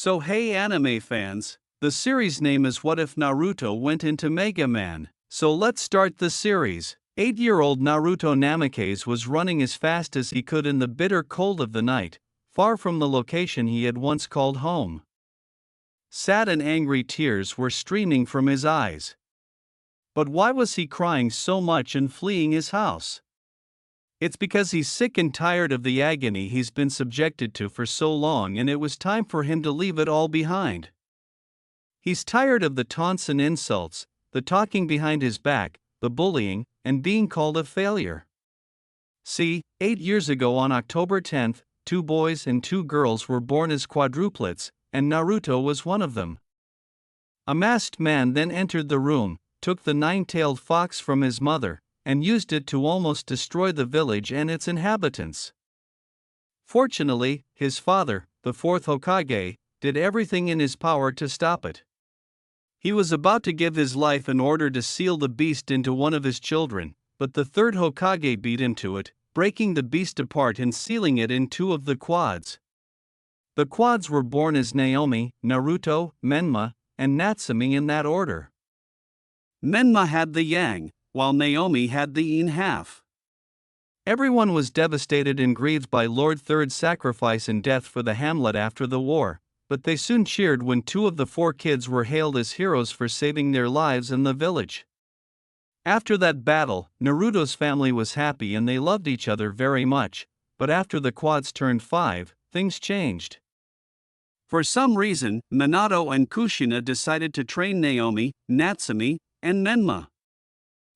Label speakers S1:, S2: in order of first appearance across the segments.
S1: So hey anime fans, the series name is What If Naruto Went into Megaman? So let's start the series. 8-year-old Naruto Namikaze was running as fast as he could in the bitter cold of the night, far from the location he had once called home. Sad and angry tears were streaming from his eyes. But why was he crying so much and fleeing his house? It's because he's sick and tired of the agony he's been subjected to for so long, and it was time for him to leave it all behind. He's tired of the taunts and insults, the talking behind his back, the bullying, and being called a failure. See, 8 years ago on October 10th, 2 boys and 2 girls were born as quadruplets, and Naruto was one of them. A masked man then entered the room, took the 9-tailed fox from his mother, and used it to almost destroy the village and its inhabitants. Fortunately, his father, the 4th Hokage, did everything in his power to stop it. He was about to give his life in order to seal the beast into one of his children, but the 3rd Hokage beat him to it, breaking the beast apart and sealing it in 2 of the quads. The quads were born as Naomi, Naruto, Menma, and Natsumi in that order. Menma had the yang, while Naomi had the yin half. Everyone was devastated and grieved by Lord Third's sacrifice and death for the hamlet after the war, but they soon cheered when 2 of the 4 kids were hailed as heroes for saving their lives in the village. After that battle, Naruto's family was happy and they loved each other very much, but after the quads turned 5, things changed. For some reason, Minato and Kushina decided to train Naomi, Natsumi, and Menma.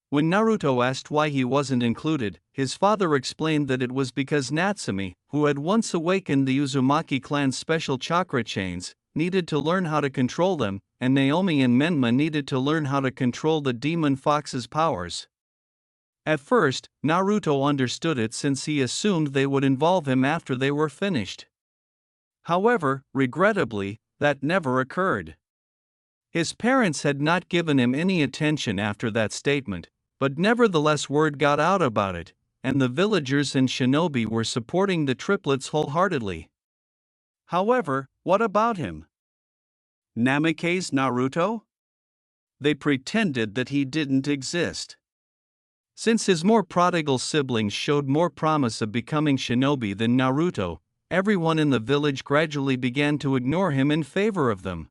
S1: When Naruto asked why he wasn't included, his father explained that it was because Natsumi, who had once awakened the Uzumaki clan's special chakra chains, needed to learn how to control them, and Naomi and Menma needed to learn how to control the demon fox's powers. At first, Naruto understood it since he assumed they would involve him after they were finished. However, regrettably, that never occurred. His parents had not given him any attention after that statement, but nevertheless word got out about it, and the villagers and shinobi were supporting the triplets wholeheartedly. However, what about him? Namikaze Naruto? They pretended that he didn't exist. Since his more prodigal siblings showed more promise of becoming shinobi than Naruto, everyone in the village gradually began to ignore him in favor of them.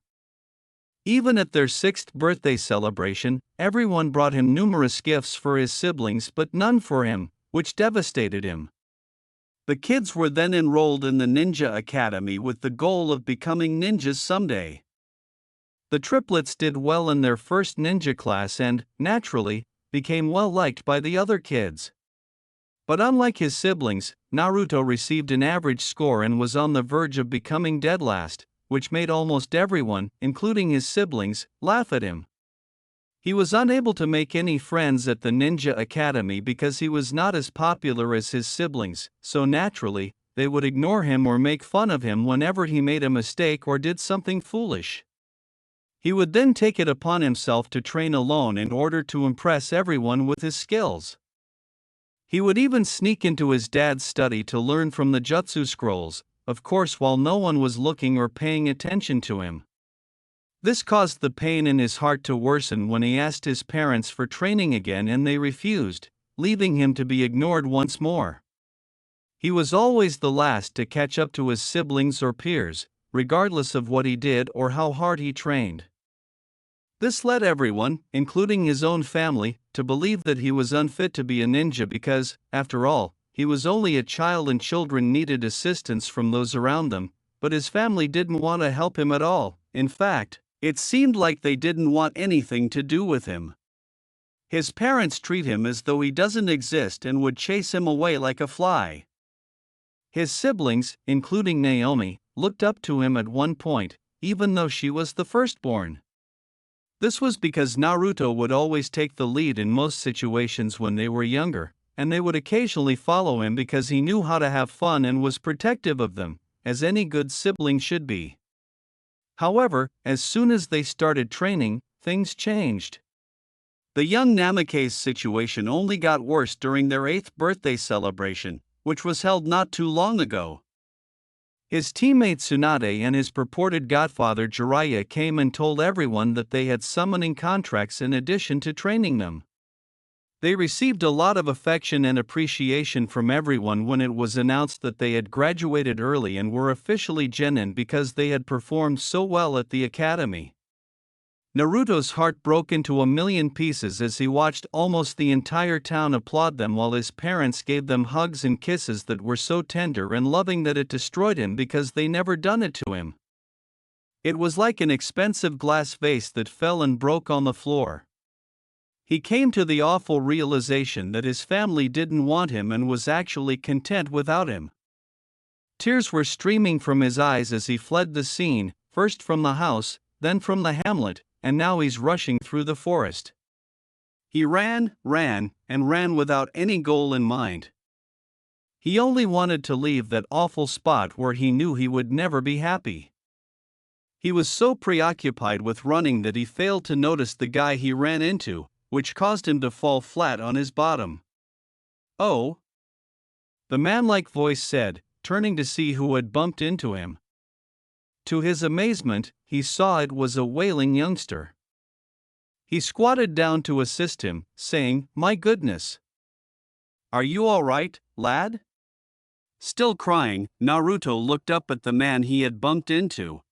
S1: Even at their 6th birthday celebration, everyone brought him numerous gifts for his siblings but none for him, which devastated him. The kids were then enrolled in the Ninja Academy with the goal of becoming ninjas someday. The triplets did well in their first ninja class and, naturally, became well liked by the other kids. But unlike his siblings, Naruto received an average score and was on the verge of becoming dead last, which made almost everyone, including his siblings, laugh at him. He was unable to make any friends at the Ninja Academy because he was not as popular as his siblings, so naturally, they would ignore him or make fun of him whenever he made a mistake or did something foolish. He would then take it upon himself to train alone in order to impress everyone with his skills. He would even sneak into his dad's study to learn from the jutsu scrolls, of course while no one was looking or paying attention to him. This caused the pain in his heart to worsen when he asked his parents for training again and they refused, leaving him to be ignored once more. He was always the last to catch up to his siblings or peers, regardless of what he did or how hard he trained. This led everyone, including his own family, to believe that he was unfit to be a ninja because, after all, he was only a child and children needed assistance from those around them, but his family didn't want to help him at all. In fact, it seemed like they didn't want anything to do with him. His parents treat him as though he doesn't exist and would chase him away like a fly. His siblings, including Naomi, looked up to him at one point, even though she was the firstborn. This was because Naruto would always take the lead in most situations when they were younger, and they would occasionally follow him because he knew how to have fun and was protective of them, as any good sibling should be. However, as soon as they started training, things changed. The young Namikaze situation only got worse during their 8th birthday celebration, which was held not too long ago. His teammate Tsunade and his purported godfather Jiraiya came and told everyone that they had summoning contracts in addition to training them. They received a lot of affection and appreciation from everyone when it was announced that they had graduated early and were officially genin because they had performed so well at the academy. Naruto's heart broke into a million pieces as he watched almost the entire town applaud them while his parents gave them hugs and kisses that were so tender and loving that it destroyed him because they never done it to him. It was like an expensive glass vase that fell and broke on the floor. He came to the awful realization that his family didn't want him and was actually content without him. Tears were streaming from his eyes as he fled the scene, first from the house, then from the hamlet, and now he's rushing through the forest. He ran without any goal in mind. He only wanted to leave that awful spot where he knew he would never be happy. He was so preoccupied with running that he failed to notice the guy he ran into, which caused him to fall flat on his bottom. "Oh," the man-like voice said, turning to see who had bumped into him. To his amazement, he saw it was a wailing youngster. He squatted down to assist him, saying, "My goodness. Are you all right, lad?" Still crying, Naruto looked up at the man he had bumped into.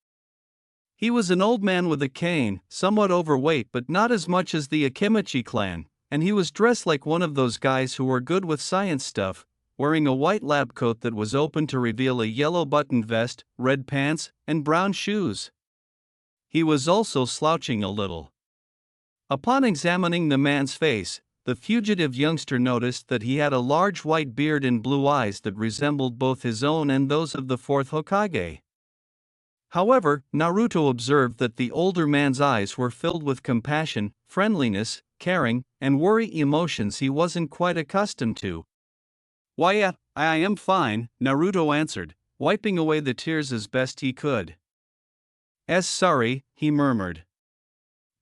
S1: He was an old man with a cane, somewhat overweight but not as much as the Akimichi clan, and he was dressed like one of those guys who were good with science stuff, wearing a white lab coat that was open to reveal a yellow buttoned vest, red pants, and brown shoes. He was also slouching a little. Upon examining the man's face, the fugitive youngster noticed that he had a large white beard and blue eyes that resembled both his own and those of the fourth Hokage. However, Naruto observed that the older man's eyes were filled with compassion, friendliness, caring, and worry, emotions he wasn't quite accustomed to. "Why, I am fine," Naruto answered, wiping away the tears as best he could. Sorry," he murmured.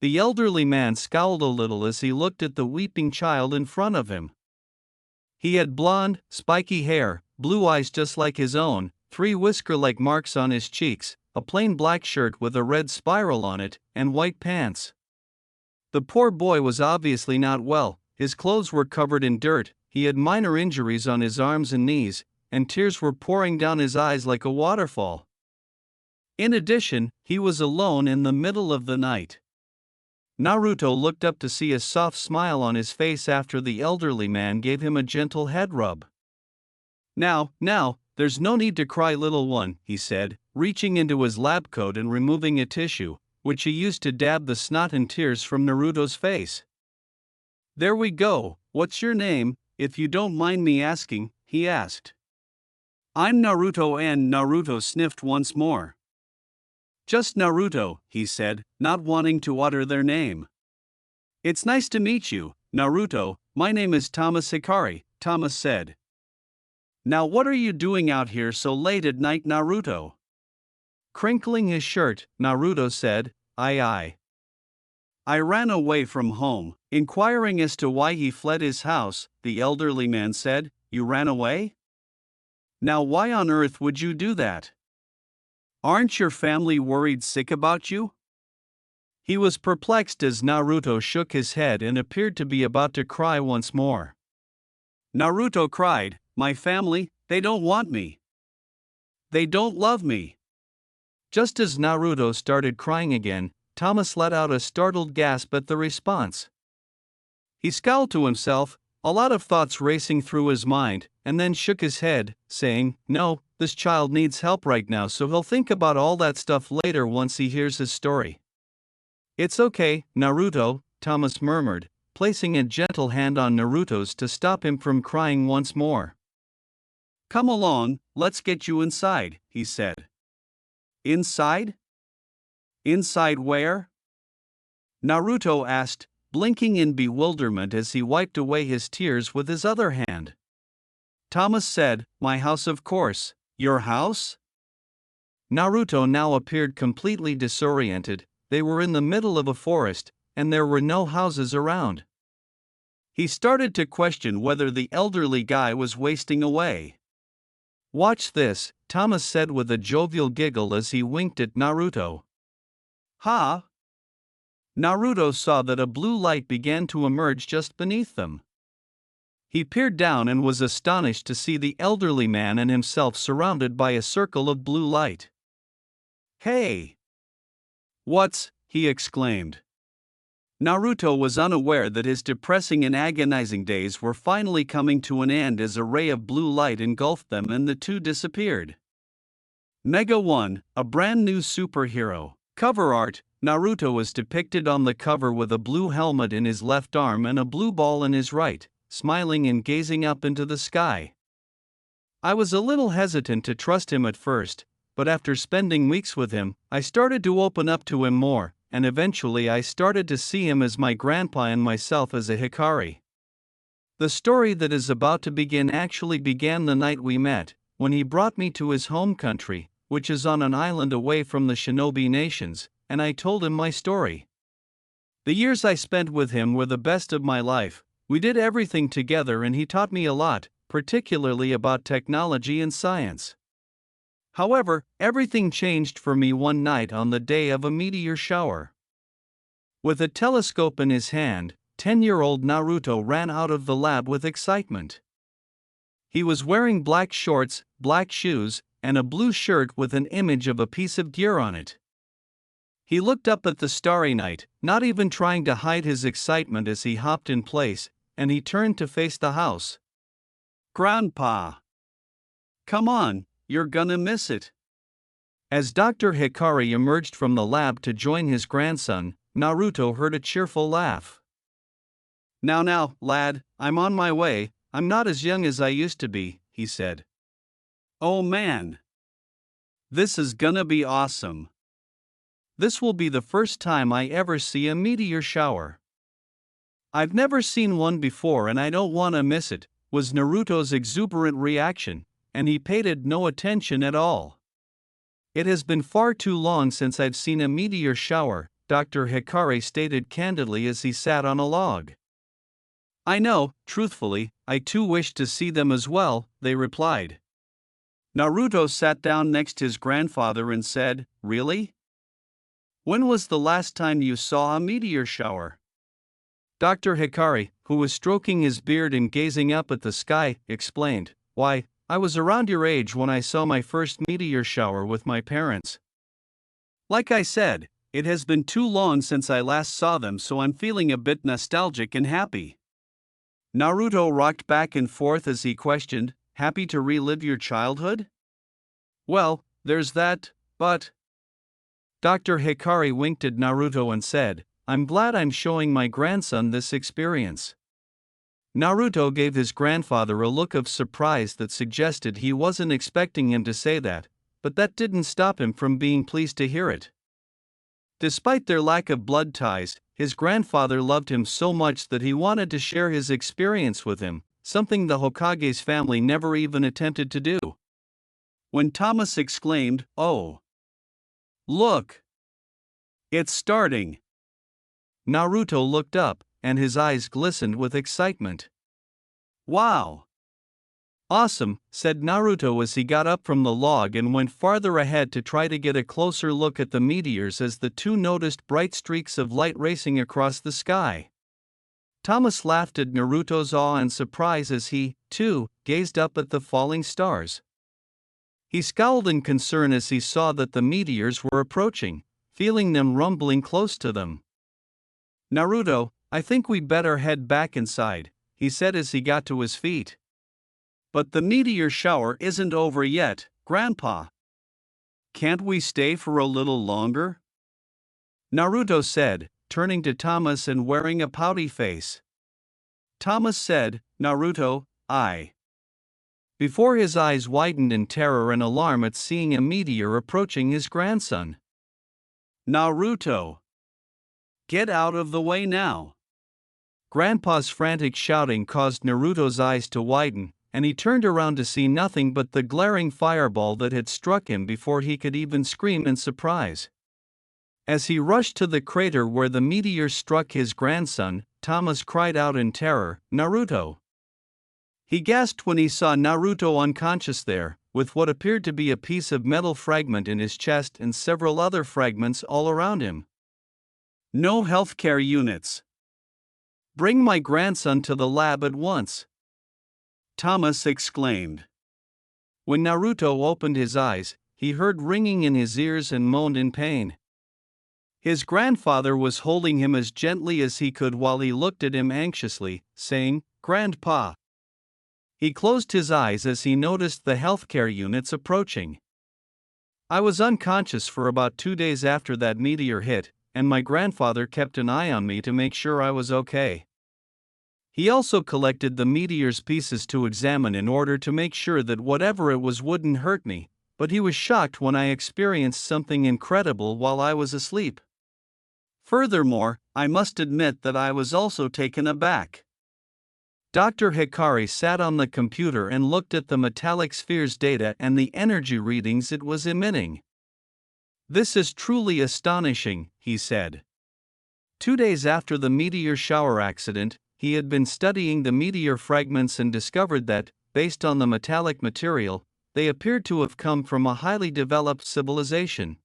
S1: The elderly man scowled a little as he looked at the weeping child in front of him. He had blonde, spiky hair, blue eyes just like his own, 3 whisker-like marks on his cheeks, a plain black shirt with a red spiral on it, and white pants. The poor boy was obviously not well. His clothes were covered in dirt, he had minor injuries on his arms and knees, and tears were pouring down his eyes like a waterfall. In addition, he was alone in the middle of the night. Naruto looked up to see a soft smile on his face after the elderly man gave him a gentle head rub. Now, there's no need to cry, little one," he said, reaching into his lab coat and removing a tissue, which he used to dab the snot and tears from Naruto's face. "There we go. What's your name, if you don't mind me asking?" he asked. "I'm Naruto," and Naruto sniffed once more. "Just Naruto," he said, not wanting to utter their name. "It's nice to meet you, Naruto. My name is Thomas Hikari," Thomas said. "Now what are you doing out here so late at night, Naruto?" Crinkling his shirt, Naruto said, I ran away from home." Inquiring as to why he fled his house, the elderly man said, "You ran away? Now why on earth would you do that? Aren't your family worried sick about you?" He was perplexed as Naruto shook his head and appeared to be about to cry once more. Naruto cried, "My family, they don't want me. They don't love me." Just as Naruto started crying again, Thomas let out a startled gasp at the response. He scowled to himself, a lot of thoughts racing through his mind, and then shook his head, saying, "No, this child needs help right now, so he'll think about all that stuff later once he hears his story." "It's okay, Naruto," Thomas murmured, placing a gentle hand on Naruto's to stop him from crying once more. "Come along, let's get you inside," he said. "Inside? Inside where?" Naruto asked, blinking in bewilderment as he wiped away his tears with his other hand. Thomas said, "My house, of course." "Your house?" Naruto now appeared completely disoriented. They were in the middle of a forest, and there were no houses around. He started to question whether the elderly guy was wasting away. "Watch this," Thomas said with a jovial giggle as he winked at Naruto. Ha! Naruto saw that a blue light began to emerge just beneath them. He peered down and was astonished to see the elderly man and himself surrounded by a circle of blue light. Hey! What's, he exclaimed. Naruto was unaware that his depressing and agonizing days were finally coming to an end as a ray of blue light engulfed them and the two disappeared. Mega 1, a brand new superhero. Cover art. Naruto was depicted on the cover with a blue helmet in his left arm and a blue ball in his right, smiling and gazing up into the sky. I was a little hesitant to trust him at first, but after spending weeks with him, I started to open up to him more, and eventually I started to see him as my grandpa and myself as a Hikari. The story that is about to begin actually began the night we met, when he brought me to his home country, which is on an island away from the shinobi nations, and I told him my story. The years I spent with him were the best of my life. We did everything together and he taught me a lot, particularly about technology and science. However, everything changed for me one night on the day of a meteor shower. With a telescope in his hand, 10-year-old Naruto ran out of the lab with excitement. He was wearing black shorts, black shoes, and a blue shirt with an image of a piece of gear on it. He looked up at the starry night, not even trying to hide his excitement as he hopped in place, and he turned to face the house. Grandpa! Come on, you're gonna miss it. As Dr. Hikari emerged from the lab to join his grandson, Naruto heard a cheerful laugh. Now, lad, I'm on my way. I'm not as young as I used to be, he said. Oh man! This is gonna be awesome. This will be the first time I ever see a meteor shower. I've never seen one before and I don't want to miss it, was Naruto's exuberant reaction, and he paid no attention at all. It has been far too long since I've seen a meteor shower, Dr. Hikari stated candidly as he sat on a log. I know, truthfully, I too wish to see them as well, they replied. Naruto sat down next to his grandfather and said, Really? When was the last time you saw a meteor shower? Dr. Hikari, who was stroking his beard and gazing up at the sky, explained, Why, I was around your age when I saw my first meteor shower with my parents. Like I said, it has been too long since I last saw them, so I'm feeling a bit nostalgic and happy. Naruto rocked back and forth as he questioned, Happy to relive your childhood? Well, there's that, but... Dr. Hikari winked at Naruto and said, I'm glad I'm showing my grandson this experience. Naruto gave his grandfather a look of surprise that suggested he wasn't expecting him to say that, but that didn't stop him from being pleased to hear it. Despite their lack of blood ties, his grandfather loved him so much that he wanted to share his experience with him, something the Hokage's family never even attempted to do. When Thomas exclaimed, Oh! Look! It's starting! Naruto looked up, and his eyes glistened with excitement. Wow! Awesome, said Naruto as he got up from the log and went farther ahead to try to get a closer look at the meteors as the two noticed bright streaks of light racing across the sky. Thomas laughed at Naruto's awe and surprise as he, too, gazed up at the falling stars. He scowled in concern as he saw that the meteors were approaching, feeling them rumbling close to them. Naruto, I think we better head back inside, he said as he got to his feet. But the meteor shower isn't over yet, Grandpa. Can't we stay for a little longer? Naruto said, turning to Thomas and wearing a pouty face. Thomas said, Naruto, I. Before his eyes widened in terror and alarm at seeing a meteor approaching his grandson. Naruto! Get out of the way now! Grandpa's frantic shouting caused Naruto's eyes to widen, and he turned around to see nothing but the glaring fireball that had struck him before he could even scream in surprise. As he rushed to the crater where the meteor struck his grandson, Thomas cried out in terror, Naruto! He gasped when he saw Naruto unconscious there, with what appeared to be a piece of metal fragment in his chest and several other fragments all around him. No healthcare units. Bring my grandson to the lab at once, Thomas exclaimed. When Naruto opened his eyes, he heard ringing in his ears and moaned in pain. His grandfather was holding him as gently as he could while he looked at him anxiously, saying, "Grandpa." He closed his eyes as he noticed the healthcare units approaching. I was unconscious for about 2 days after that meteor hit, and my grandfather kept an eye on me to make sure I was okay. He also collected the meteor's pieces to examine in order to make sure that whatever it was wouldn't hurt me, but he was shocked when I experienced something incredible while I was asleep. Furthermore, I must admit that I was also taken aback. Dr. Hikari sat on the computer and looked at the metallic sphere's data and the energy readings it was emitting. "This is truly astonishing," he said. 2 days after the meteor shower accident, he had been studying the meteor fragments and discovered that, based on the metallic material, they appeared to have come from a highly developed civilization.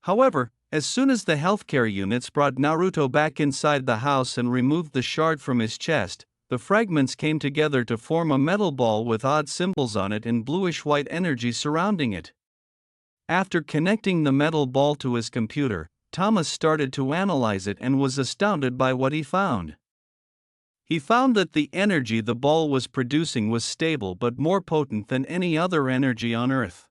S1: However, as soon as the healthcare units brought Naruto back inside the house and removed the shard from his chest, the fragments came together to form a metal ball with odd symbols on it and bluish-white energy surrounding it. After connecting the metal ball to his computer, Thomas started to analyze it and was astounded by what he found. He found that the energy the ball was producing was stable but more potent than any other energy on Earth.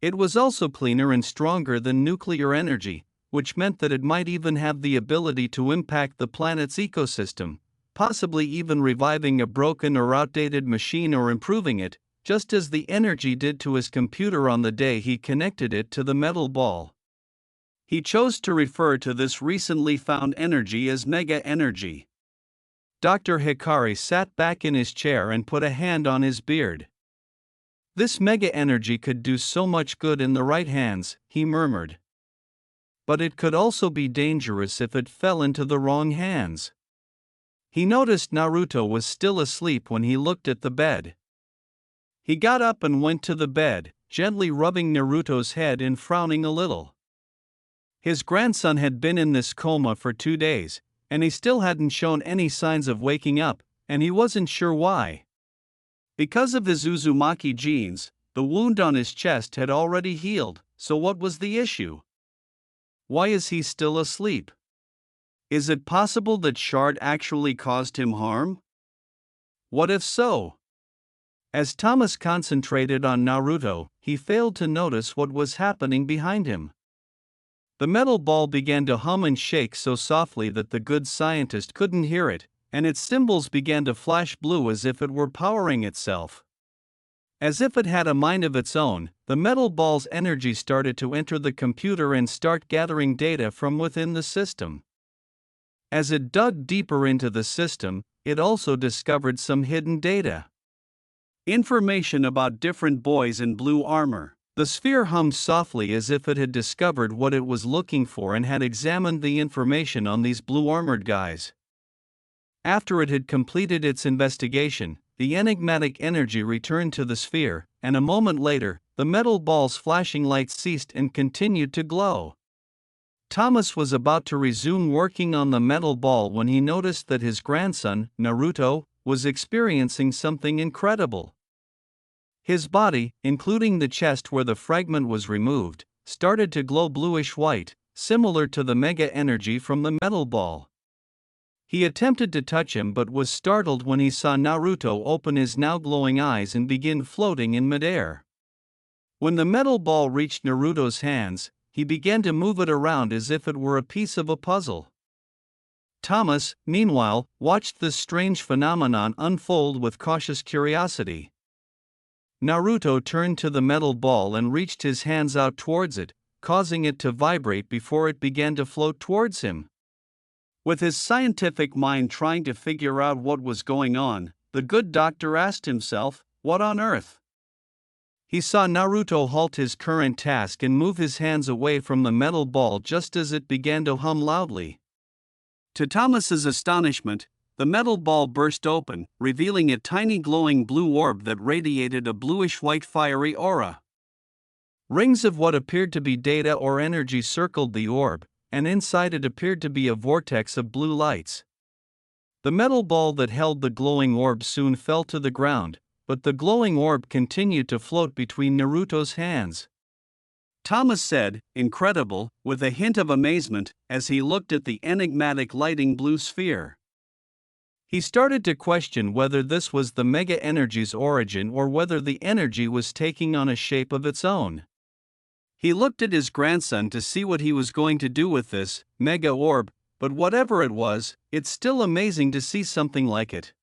S1: It was also cleaner and stronger than nuclear energy, which meant that it might even have the ability to impact the planet's ecosystem, possibly even reviving a broken or outdated machine or improving it, just as the energy did to his computer on the day he connected it to the metal ball. He chose to refer to this recently found energy as mega energy. Dr. Hikari sat back in his chair and put a hand on his beard. "This mega energy could do so much good in the right hands," he murmured. "But it could also be dangerous if it fell into the wrong hands." He noticed Naruto was still asleep when he looked at the bed. He got up and went to the bed, gently rubbing Naruto's head and frowning a little. His grandson had been in this coma for 2 days, and he still hadn't shown any signs of waking up, and he wasn't sure why. Because of his Uzumaki genes, the wound on his chest had already healed, so what was the issue? Why is he still asleep? Is it possible that Shard actually caused him harm? What if so? As Thomas concentrated on Naruto, he failed to notice what was happening behind him. The metal ball began to hum and shake so softly that the good scientist couldn't hear it, and its symbols began to flash blue as if it were powering itself. As if it had a mind of its own, the metal ball's energy started to enter the computer and start gathering data from within the system. As it dug deeper into the system, it also discovered some hidden data. Information about different boys in blue armor. The sphere hummed softly as if it had discovered what it was looking for and had examined the information on these blue-armored guys. After it had completed its investigation, the enigmatic energy returned to the sphere, and a moment later, the metal ball's flashing lights ceased and continued to glow. Thomas was about to resume working on the metal ball when he noticed that his grandson, Naruto, was experiencing something incredible. His body, including the chest where the fragment was removed, started to glow bluish-white, similar to the mega energy from the metal ball. He attempted to touch him but was startled when he saw Naruto open his now glowing eyes and begin floating in midair. When the metal ball reached Naruto's hands, he began to move it around as if it were a piece of a puzzle. Thomas, meanwhile, watched this strange phenomenon unfold with cautious curiosity. Naruto turned to the metal ball and reached his hands out towards it, causing it to vibrate before it began to float towards him. With his scientific mind trying to figure out what was going on, the good doctor asked himself, "What on earth?" He saw Naruto halt his current task and move his hands away from the metal ball just as it began to hum loudly. To Thomas's astonishment, The metal ball burst open, revealing a tiny glowing blue orb that radiated a bluish-white fiery aura. Rings of what appeared to be data or energy circled the orb, and inside it appeared to be a vortex of blue lights. The metal ball that held the glowing orb soon fell to the ground, but the glowing orb continued to float between Naruto's hands. Thomas said, "Incredible," with a hint of amazement, as he looked at the enigmatic lighting blue sphere. He started to question whether this was the Mega Energy's origin or whether the energy was taking on a shape of its own. He looked at his grandson to see what he was going to do with this Mega Orb, but whatever it was, it's still amazing to see something like it.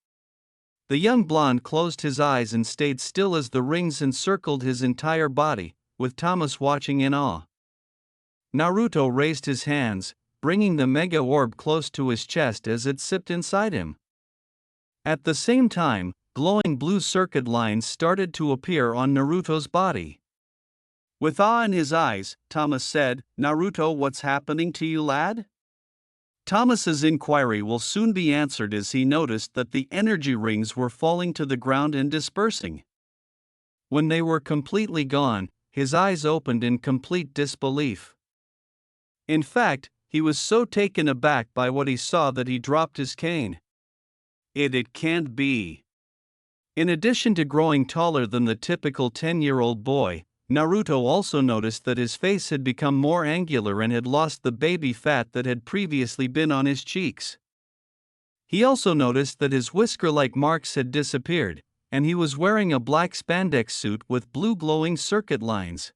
S1: The young blonde closed his eyes and stayed still as the rings encircled his entire body, with Thomas watching in awe. Naruto raised his hands, bringing the Mega Orb close to his chest as it sipped inside him. At the same time, glowing blue circuit lines started to appear on Naruto's body. With awe in his eyes, Thomas said, "Naruto, what's happening to you, lad?" Thomas's inquiry will soon be answered as he noticed that the energy rings were falling to the ground and dispersing. When they were completely gone, his eyes opened in complete disbelief. In fact, he was so taken aback by what he saw that he dropped his cane. It can't be. In addition to growing taller than the typical 10-year-old boy, Naruto also noticed that his face had become more angular and had lost the baby fat that had previously been on his cheeks. He also noticed that his whisker-like marks had disappeared, and he was wearing a black spandex suit with blue glowing circuit lines.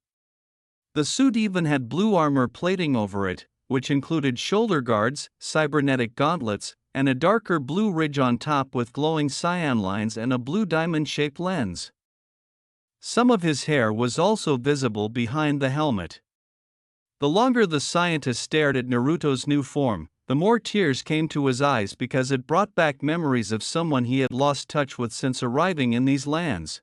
S1: The suit even had blue armor plating over it, which included shoulder guards, cybernetic gauntlets, and a darker blue ridge on top with glowing cyan lines and a blue diamond-shaped lens. Some of his hair was also visible behind the helmet. The longer the scientist stared at Naruto's new form, the more tears came to his eyes because it brought back memories of someone he had lost touch with since arriving in these lands.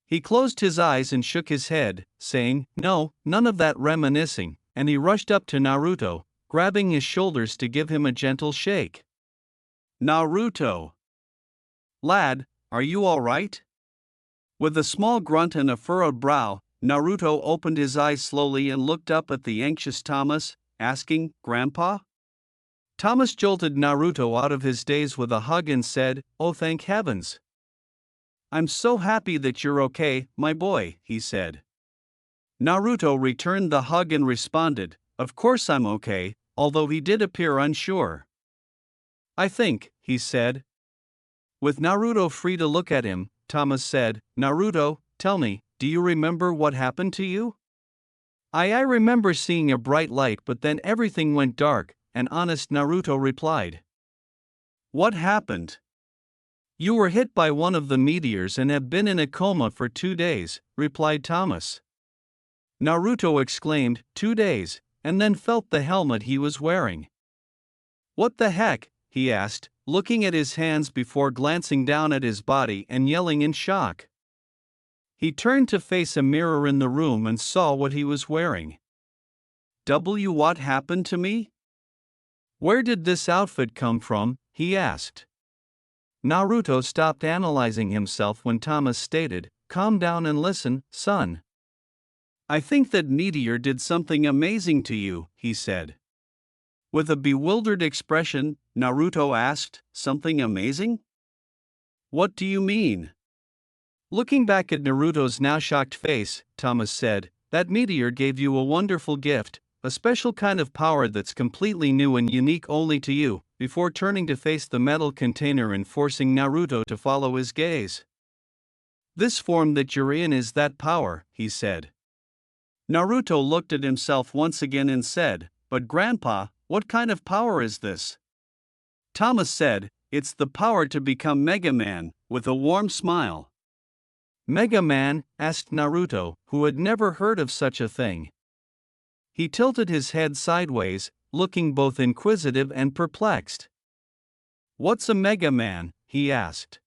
S1: He closed his eyes and shook his head, saying, "No, none of that reminiscing," and he rushed up to Naruto, grabbing his shoulders to give him a gentle shake. "Naruto! Lad, are you all right?" With a small grunt and a furrowed brow, Naruto opened his eyes slowly and looked up at the anxious Thomas, asking, "Grandpa?" Thomas jolted Naruto out of his daze with a hug and said, "Oh, thank heavens. I'm so happy that you're okay, my boy," he said. Naruto returned the hug and responded, "Of course I'm okay," although he did appear unsure. "I think," he said. With Naruto free to look at him, Thomas said, "Naruto, tell me, do you remember what happened to you?" I remember seeing a bright light, but then everything went dark," and honest Naruto replied. "What happened?" "You were hit by one of the meteors and have been in a coma for 2 days," replied Thomas. Naruto exclaimed, 2 days, and then felt the helmet he was wearing. "What the heck?" he asked, looking at his hands before glancing down at his body and yelling in shock. He turned to face a mirror in the room and saw what he was wearing. What happened to me? Where did this outfit come from?" he asked. Naruto stopped analyzing himself when Thomas stated, "Calm down and listen, son. I think that meteor did something amazing to you," he said. With a bewildered expression, Naruto asked, "Something amazing? What do you mean?" Looking back at Naruto's now shocked face, Thomas said, "That meteor gave you a wonderful gift, a special kind of power that's completely new and unique only to you," before turning to face the metal container and forcing Naruto to follow his gaze. "This form that you're in is that power," he said. Naruto looked at himself once again and said, "But Grandpa, what kind of power is this?" Thomas said, "It's the power to become Megaman," with a warm smile. "Megaman?" asked Naruto, who had never heard of such a thing. He tilted his head sideways, looking both inquisitive and perplexed. "What's a Megaman?" he asked.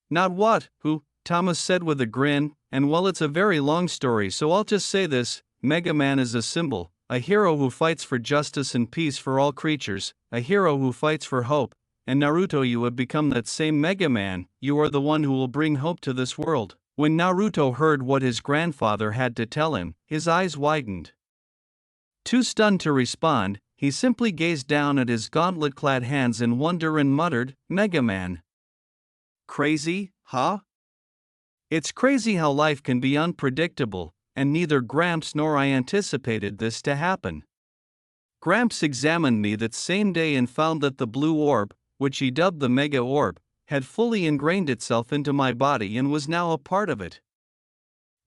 S1: "Not what, who," Thomas said with a grin, "and well, it's a very long story, so I'll just say this: Megaman is a symbol, a hero who fights for justice and peace for all creatures, a hero who fights for hope, and Naruto, you have become that same Megaman, you are the one who will bring hope to this world." When Naruto heard what his grandfather had to tell him, his eyes widened. Too stunned to respond, he simply gazed down at his gauntlet-clad hands in wonder and muttered, "Megaman. Crazy, huh?" It's crazy how life can be unpredictable, and neither Gramps nor I anticipated this to happen. Gramps examined me that same day and found that the blue orb, which he dubbed the Mega Orb, had fully ingrained itself into my body and was now a part of it.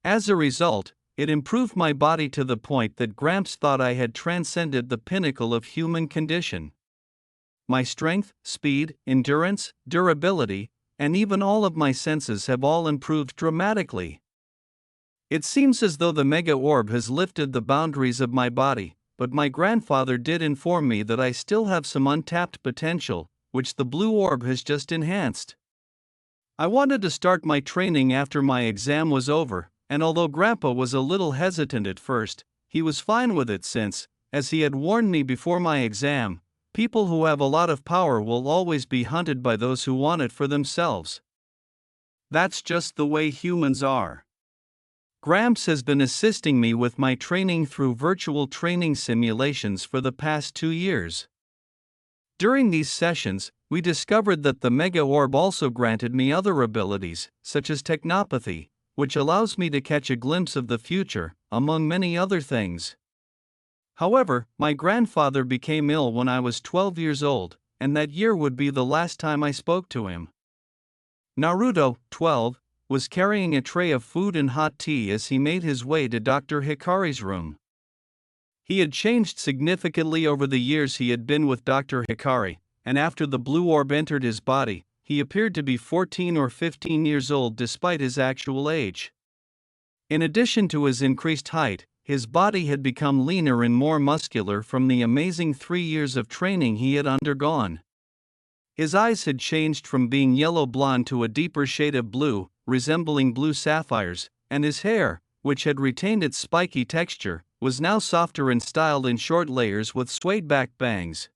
S1: As a result, it improved my body to the point that Gramps thought I had transcended the pinnacle of human condition. My strength, speed, endurance, durability, and even all of my senses have all improved dramatically. It seems as though the Mega Orb has lifted the boundaries of my body, but my grandfather did inform me that I still have some untapped potential, which the blue orb has just enhanced. I wanted to start my training after my exam was over, and although Grandpa was a little hesitant at first, he was fine with it since, as he had warned me before my exam, people who have a lot of power will always be hunted by those who want it for themselves. That's just the way humans are. Gramps has been assisting me with my training through virtual training simulations for the past 2 years. During these sessions, we discovered that the Mega Orb also granted me other abilities, such as technopathy, which allows me to catch a glimpse of the future, among many other things. However, my grandfather became ill when I was 12 years old, and that year would be the last time I spoke to him. Naruto, 12, was carrying a tray of food and hot tea as he made his way to Dr. Hikari's room. He had changed significantly over the years he had been with Dr. Hikari, and after the blue orb entered his body, he appeared to be 14 or 15 years old despite his actual age. In addition to his increased height, his body had become leaner and more muscular from the amazing 3 years of training he had undergone. His eyes had changed from being yellow-blonde to a deeper shade of blue, resembling blue sapphires, and his hair, which had retained its spiky texture, was now softer and styled in short layers with swayed-back bangs.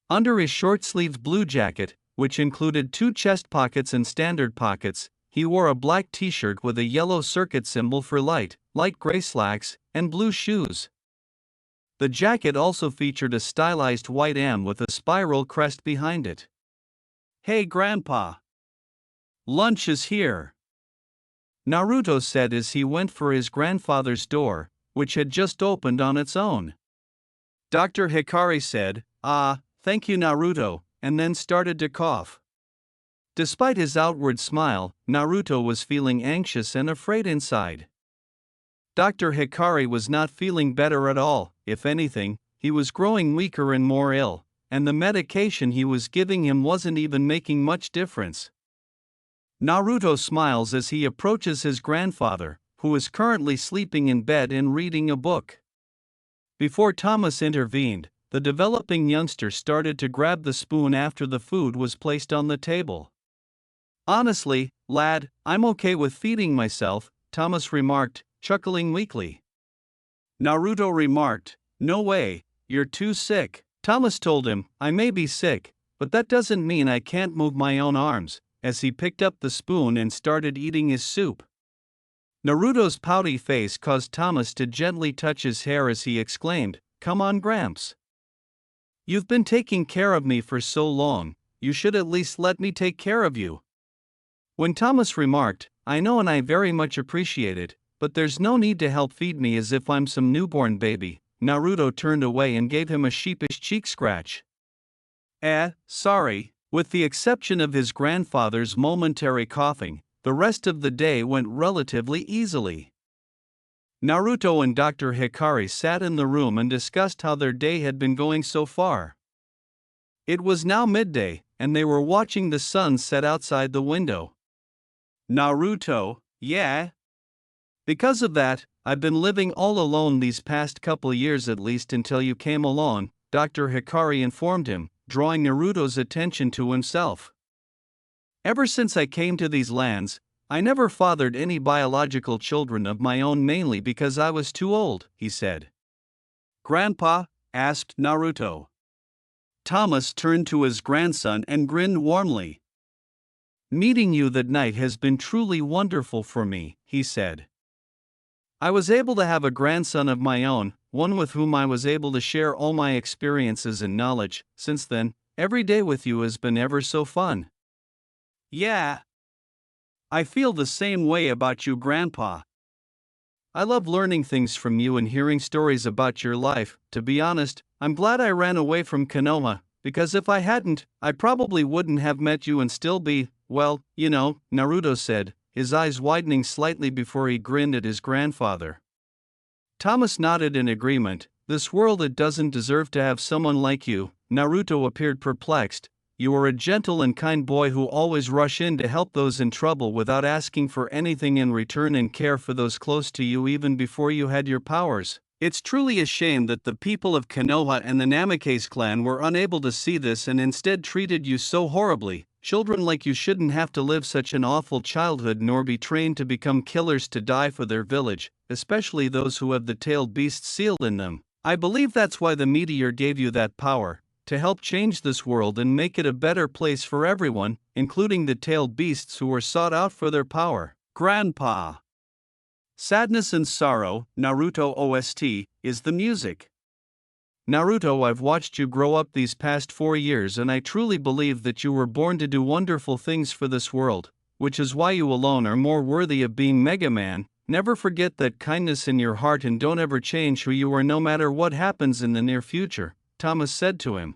S1: Under his short-sleeved blue jacket, which included 2 chest pockets and standard pockets, he wore a black t-shirt with a yellow circuit symbol for light gray slacks, and blue shoes. The jacket also featured a stylized white M with a spiral crest behind it. "Hey Grandpa! Lunch is here," Naruto said as he went for his grandfather's door, which had just opened on its own. Dr. Hikari said, "Ah, thank you Naruto," and then started to cough. Despite his outward smile, Naruto was feeling anxious and afraid inside. Dr. Hikari was not feeling better at all. If anything, he was growing weaker and more ill, and the medication he was giving him wasn't even making much difference. Naruto smiles as he approaches his grandfather, who is currently sleeping in bed and reading a book. Before Thomas intervened, the developing youngster started to grab the spoon after the food was placed on the table. "Honestly, lad, I'm okay with feeding myself," Thomas remarked, chuckling weakly. Naruto remarked, "No way, you're too sick." Thomas told him, "I may be sick, but that doesn't mean I can't move my own arms," as he picked up the spoon and started eating his soup. Naruto's pouty face caused Thomas to gently touch his hair as he exclaimed, "Come on, Gramps. You've been taking care of me for so long, you should at least let me take care of you." When Thomas remarked, "I know and I very much appreciate it, but there's no need to help feed me as if I'm some newborn baby," Naruto turned away and gave him a sheepish cheek scratch. Sorry." With the exception of his grandfather's momentary coughing, the rest of the day went relatively easily. Naruto and Dr. Hikari sat in the room and discussed how their day had been going so far. It was now midday, and they were watching the sun set outside the window. "Naruto, yeah? Because of that, I've been living all alone these past couple years at least until you came along," Dr. Hikari informed him, drawing Naruto's attention to himself. "Ever since I came to these lands, I never fathered any biological children of my own mainly because I was too old," he said. "Grandpa?" asked Naruto. Thomas turned to his grandson and grinned warmly. "Meeting you that night has been truly wonderful for me," he said. "I was able to have a grandson of my own, one with whom I was able to share all my experiences and knowledge. Since then, every day with you has been ever so fun." "Yeah. I feel the same way about you, Grandpa. I love learning things from you and hearing stories about your life. To be honest, I'm glad I ran away from Konoha, because if I hadn't, I probably wouldn't have met you and still be, well, you know," Naruto said, his eyes widening slightly before he grinned at his grandfather. Thomas nodded in agreement. "This world, it doesn't deserve to have someone like you." Naruto appeared perplexed. "You are a gentle and kind boy who always rush in to help those in trouble without asking for anything in return and care for those close to you even before you had your powers. It's truly a shame that the people of Konoha and the Namikaze clan were unable to see this and instead treated you so horribly. Children like you shouldn't have to live such an awful childhood nor be trained to become killers to die for their village, especially those who have the tailed beast sealed in them. I believe that's why the meteor gave you that power, to help change this world and make it a better place for everyone, including the tailed beasts who were sought out for their power." Grandpa. Sadness and sorrow, Naruto OST, is the music. Naruto, I've watched you grow up these past 4 years and I truly believe that you were born to do wonderful things for this world, which is why you alone are more worthy of being Megaman. Never forget that kindness in your heart and don't ever change who you are no matter what happens in the near future, Thomas said to him.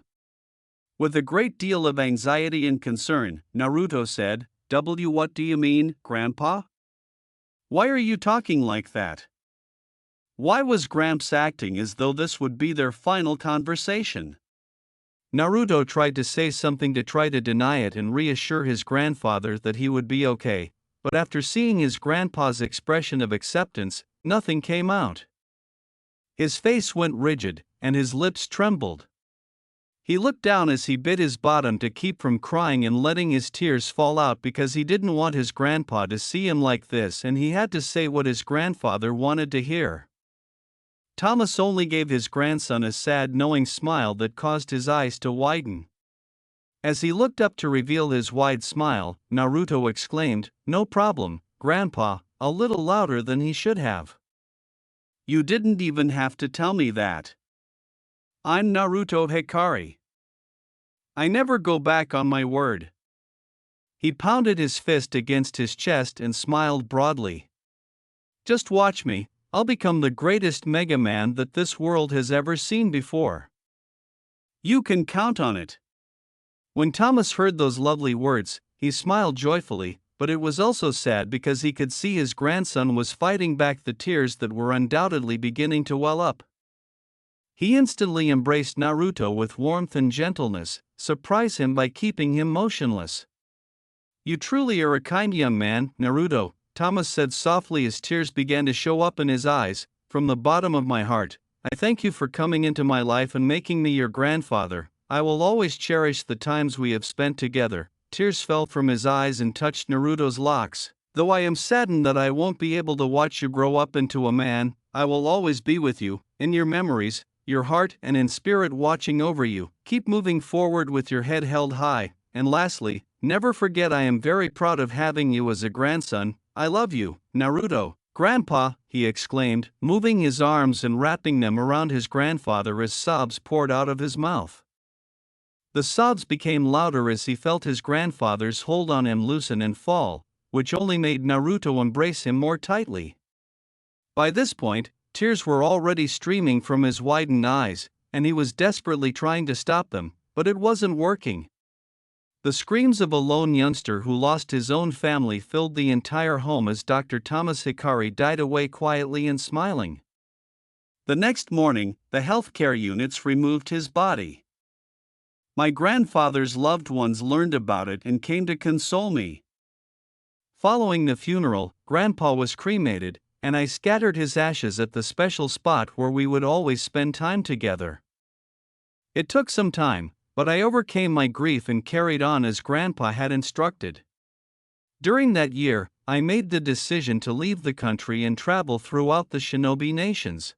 S1: With a great deal of anxiety and concern, Naruto said, What do you mean, Grandpa? Why are you talking like that? Why was Gramps acting as though this would be their final conversation? Naruto tried to say something to try to deny it and reassure his grandfather that he would be okay, but after seeing his grandpa's expression of acceptance, nothing came out. His face went rigid, and his lips trembled. He looked down as he bit his bottom to keep from crying and letting his tears fall out because he didn't want his grandpa to see him like this and he had to say what his grandfather wanted to hear. Thomas only gave his grandson a sad knowing smile that caused his eyes to widen. As he looked up to reveal his wide smile, Naruto exclaimed, "No problem, Grandpa," a little louder than he should have. "You didn't even have to tell me that. I'm Naruto Hikari. I never go back on my word." He pounded his fist against his chest and smiled broadly. "Just watch me, I'll become the greatest Mega Man that this world has ever seen before. You can count on it." When Thomas heard those lovely words, he smiled joyfully, but it was also sad because he could see his grandson was fighting back the tears that were undoubtedly beginning to well up. He instantly embraced Naruto with warmth and gentleness, surprise him by keeping him motionless. "You truly are a kind young man, Naruto," Thomas said softly as tears began to show up in his eyes. "From the bottom of my heart, I thank you for coming into my life and making me your grandfather. I will always cherish the times we have spent together." Tears fell from his eyes and touched Naruto's locks. "Though I am saddened that I won't be able to watch you grow up into a man, I will always be with you, in your memories, your heart and in spirit watching over you. Keep moving forward with your head held high, and lastly, never forget I am very proud of having you as a grandson. I love you, Naruto." "Grandpa," he exclaimed, moving his arms and wrapping them around his grandfather as sobs poured out of his mouth. The sobs became louder as he felt his grandfather's hold on him loosen and fall, which only made Naruto embrace him more tightly. By this point, tears were already streaming from his widened eyes, and he was desperately trying to stop them, but it wasn't working. The screams of a lone youngster who lost his own family filled the entire home as Dr. Thomas Hikari died away quietly and smiling. The next morning, the healthcare units removed his body. My grandfather's loved ones learned about it and came to console me. Following the funeral, Grandpa was cremated, and I scattered his ashes at the special spot where we would always spend time together. It took some time, but I overcame my grief and carried on as Grandpa had instructed. During that year, I made the decision to leave the country and travel throughout the Shinobi nations.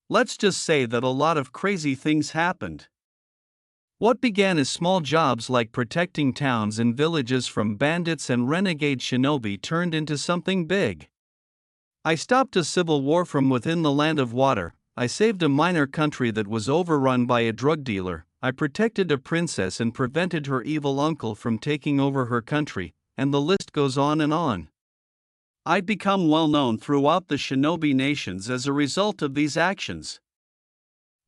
S1: Let's just say that a lot of crazy things happened. What began as small jobs like protecting towns and villages from bandits and renegade shinobi turned into something big. I stopped a civil war from within the Land of Water, I saved a minor country that was overrun by a drug dealer, I protected a princess and prevented her evil uncle from taking over her country, and the list goes on and on. I'd become well known throughout the shinobi nations as a result of these actions.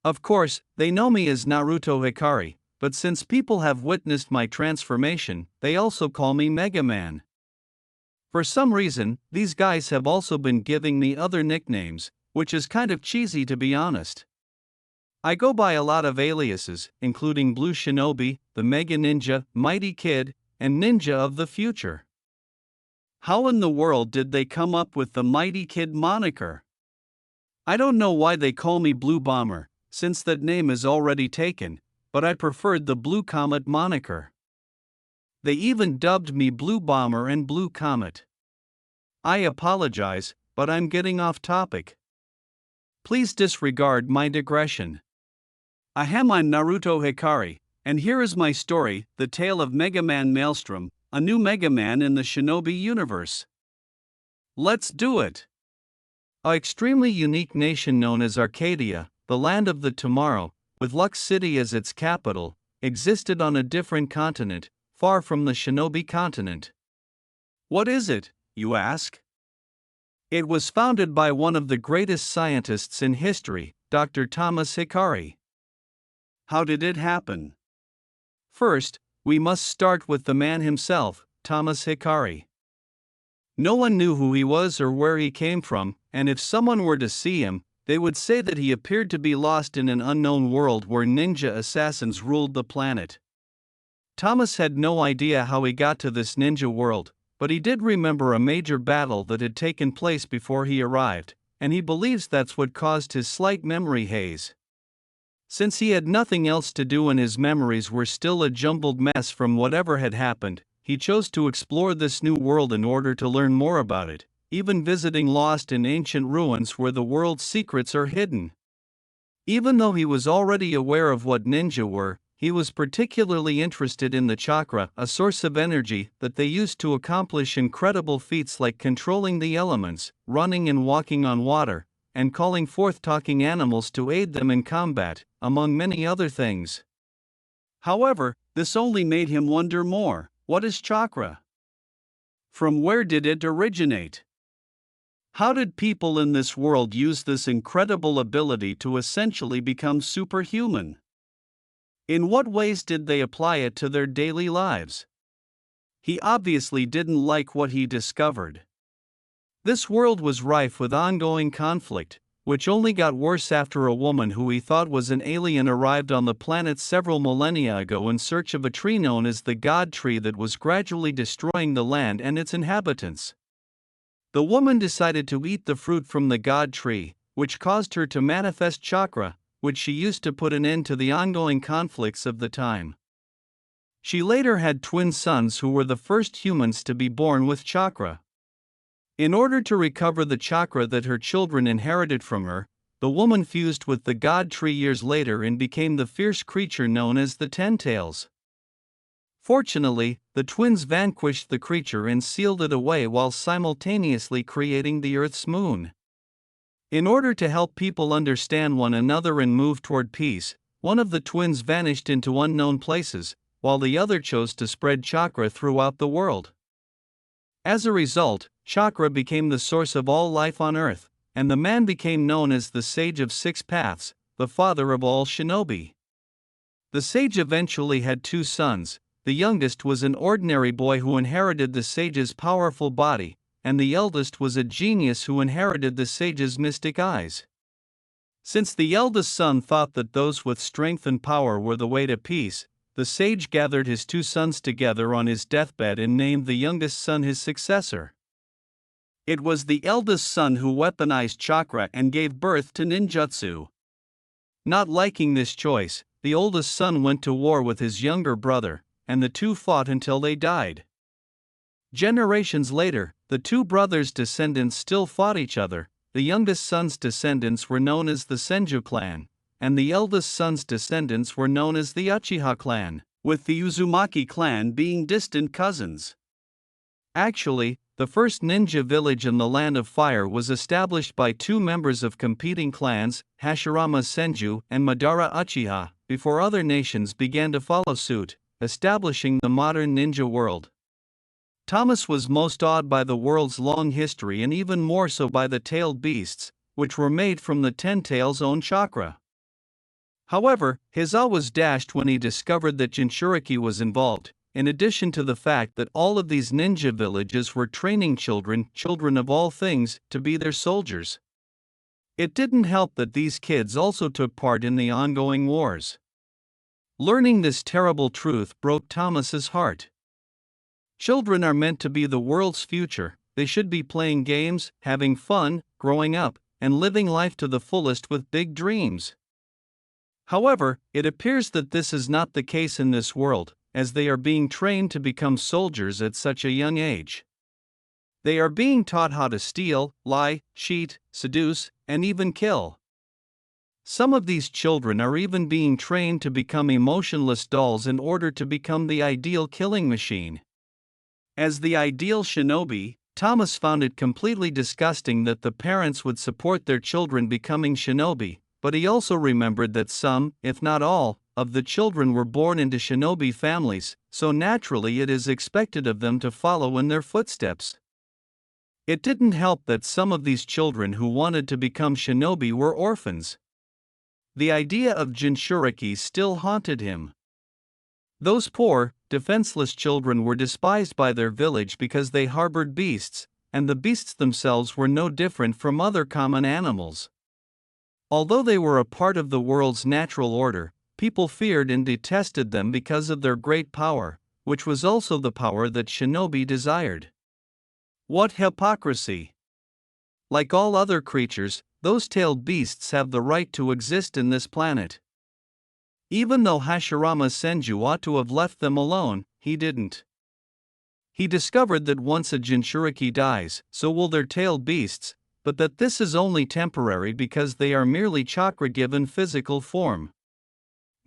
S1: Of course, they know me as Naruto Hikari, but since people have witnessed my transformation, they also call me Megaman. For some reason, these guys have also been giving me other nicknames, which is kind of cheesy to be honest. I go by a lot of aliases, including Blue Shinobi, the Mega Ninja, Mighty Kid, and Ninja of the Future. How in the world did they come up with the Mighty Kid moniker? I don't know why they call me Blue Bomber, since that name is already taken, but I preferred the Blue Comet moniker. They even dubbed me Blue Bomber and Blue Comet. I apologize, but I'm getting off topic. Please disregard my digression. I'm Naruto Hikari, and here is my story, the tale of Megaman Maelstrom, a new Megaman in the shinobi universe. Let's do it! An extremely unique nation known as Arcadia, the land of the tomorrow, with Lux City as its capital, existed on a different continent, far from the shinobi continent. What is it, you ask? It was founded by one of the greatest scientists in history, Dr. Thomas Hikari. How did it happen? First, we must start with the man himself, Thomas Hikari. No one knew who he was or where he came from, and if someone were to see him, they would say that he appeared to be lost in an unknown world where ninja assassins ruled the planet. Thomas had no idea how he got to this ninja world, but he did remember a major battle that had taken place before he arrived, and he believes that's what caused his slight memory haze. Since he had nothing else to do and his memories were still a jumbled mess from whatever had happened, he chose to explore this new world in order to learn more about it, even visiting lost and ancient ruins where the world's secrets are hidden. Even though he was already aware of what ninja were, he was particularly interested in the chakra, a source of energy that they used to accomplish incredible feats like controlling the elements, running and walking on water, and calling forth talking animals to aid them in combat, among many other things. However, this only made him wonder more. What is chakra? From where did it originate? How did people in this world use this incredible ability to essentially become superhuman? In what ways did they apply it to their daily lives? He obviously didn't like what he discovered. This world was rife with ongoing conflict, which only got worse after a woman who he thought was an alien arrived on the planet several millennia ago in search of a tree known as the God Tree that was gradually destroying the land and its inhabitants. The woman decided to eat the fruit from the God Tree, which caused her to manifest chakra, which she used to put an end to the ongoing conflicts of the time. She later had twin sons who were the first humans to be born with chakra. In order to recover the chakra that her children inherited from her, the woman fused with the God Tree years later and became the fierce creature known as the Ten Tails. Fortunately, the twins vanquished the creature and sealed it away while simultaneously creating the Earth's moon. In order to help people understand one another and move toward peace, one of the twins vanished into unknown places, while the other chose to spread chakra throughout the world. As a result, chakra became the source of all life on Earth, and the man became known as the Sage of Six Paths, the father of all shinobi. The sage eventually had two sons. The youngest was an ordinary boy who inherited the sage's powerful body, and the eldest was a genius who inherited the sage's mystic eyes. Since the eldest son thought that those with strength and power were the way to peace, the sage gathered his two sons together on his deathbed and named the youngest son his successor. It was the eldest son who weaponized chakra and gave birth to ninjutsu. Not liking this choice, the oldest son went to war with his younger brother, and the two fought until they died. Generations later, the two brothers' descendants still fought each other. The youngest son's descendants were known as the Senju clan, and the eldest son's descendants were known as the Uchiha clan, with the Uzumaki clan being distant cousins. Actually, the first ninja village in the Land of Fire was established by two members of competing clans, Hashirama Senju and Madara Uchiha, before other nations began to follow suit, establishing the modern ninja world. Thomas was most awed by the world's long history and even more so by the tailed beasts, which were made from the Ten Tails' own chakra. However, his awe was dashed when he discovered that Jinchuriki was involved, in addition to the fact that all of these ninja villages were training children of all things, to be their soldiers. It didn't help that these kids also took part in the ongoing wars. Learning this terrible truth broke Thomas's heart. Children are meant to be the world's future. They should be playing games, having fun, growing up, and living life to the fullest with big dreams. However, it appears that this is not the case in this world, as they are being trained to become soldiers at such a young age. They are being taught how to steal, lie, cheat, seduce, and even kill. Some of these children are even being trained to become emotionless dolls in order to become the ideal killing machine. As the ideal shinobi, Thomas found it completely disgusting that the parents would support their children becoming shinobi, but he also remembered that some, if not all, of the children were born into shinobi families, so naturally it is expected of them to follow in their footsteps. It didn't help that some of these children who wanted to become shinobi were orphans. The idea of Jinchuriki still haunted him. Those poor, defenseless children were despised by their village because they harbored beasts, and the beasts themselves were no different from other common animals. Although they were a part of the world's natural order, people feared and detested them because of their great power, which was also the power that shinobi desired. What hypocrisy! Like all other creatures, those tailed beasts have the right to exist in this planet. Even though Hashirama Senju ought to have left them alone, he didn't. He discovered that once a Jinchuriki dies, so will their tailed beasts, but that this is only temporary because they are merely chakra-given physical form.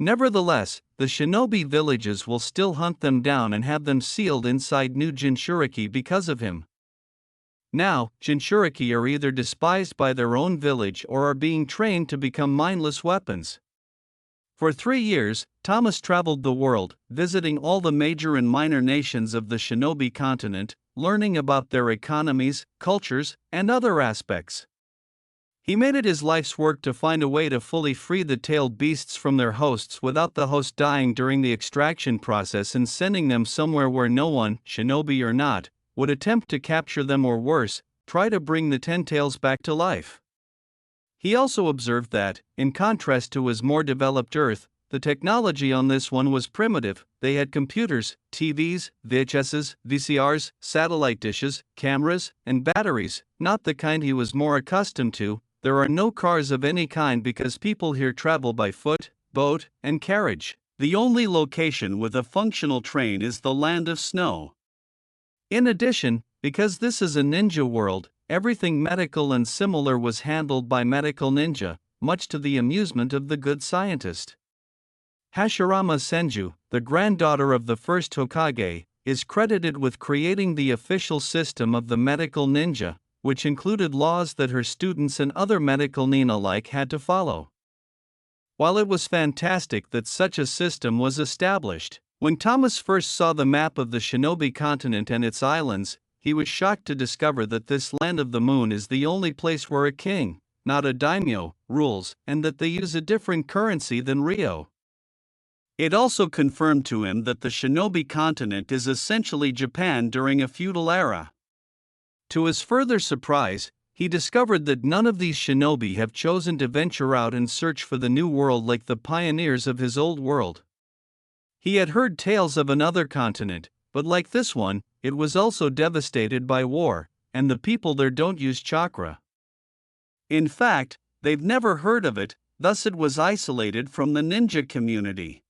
S1: Nevertheless, the shinobi villages will still hunt them down and have them sealed inside new Jinchuriki because of him. Now, Jinchuriki are either despised by their own village or are being trained to become mindless weapons. For 3 years, Thomas traveled the world, visiting all the major and minor nations of the shinobi continent, learning about their economies, cultures, and other aspects. He made it his life's work to find a way to fully free the tailed beasts from their hosts without the host dying during the extraction process and sending them somewhere where no one, shinobi or not, would attempt to capture them or worse, try to bring the Ten Tails back to life. He also observed that, in contrast to his more developed Earth, the technology on this one was primitive. They had computers, TVs, VHSs, VCRs, satellite dishes, cameras, and batteries, not the kind he was more accustomed to. There are no cars of any kind because people here travel by foot, boat, and carriage. The only location with a functional train is the Land of Snow. In addition, because this is a ninja world, everything medical and similar was handled by medical ninja, much to the amusement of the good scientist. Hashirama Senju, the granddaughter of the first Hokage, is credited with creating the official system of the medical ninja, which included laws that her students and other medical nin alike had to follow. While it was fantastic that such a system was established, when Thomas first saw the map of the shinobi continent and its islands, he was shocked to discover that this land of the moon is the only place where a king, not a daimyo, rules, and that they use a different currency than Rio. It also confirmed to him that the shinobi continent is essentially Japan during a feudal era. To his further surprise, he discovered that none of these shinobi have chosen to venture out and search for the new world like the pioneers of his old world. He had heard tales of another continent, but like this one, it was also devastated by war, and the people there don't use chakra. In fact, they've never heard of it, thus it was isolated from the ninja community.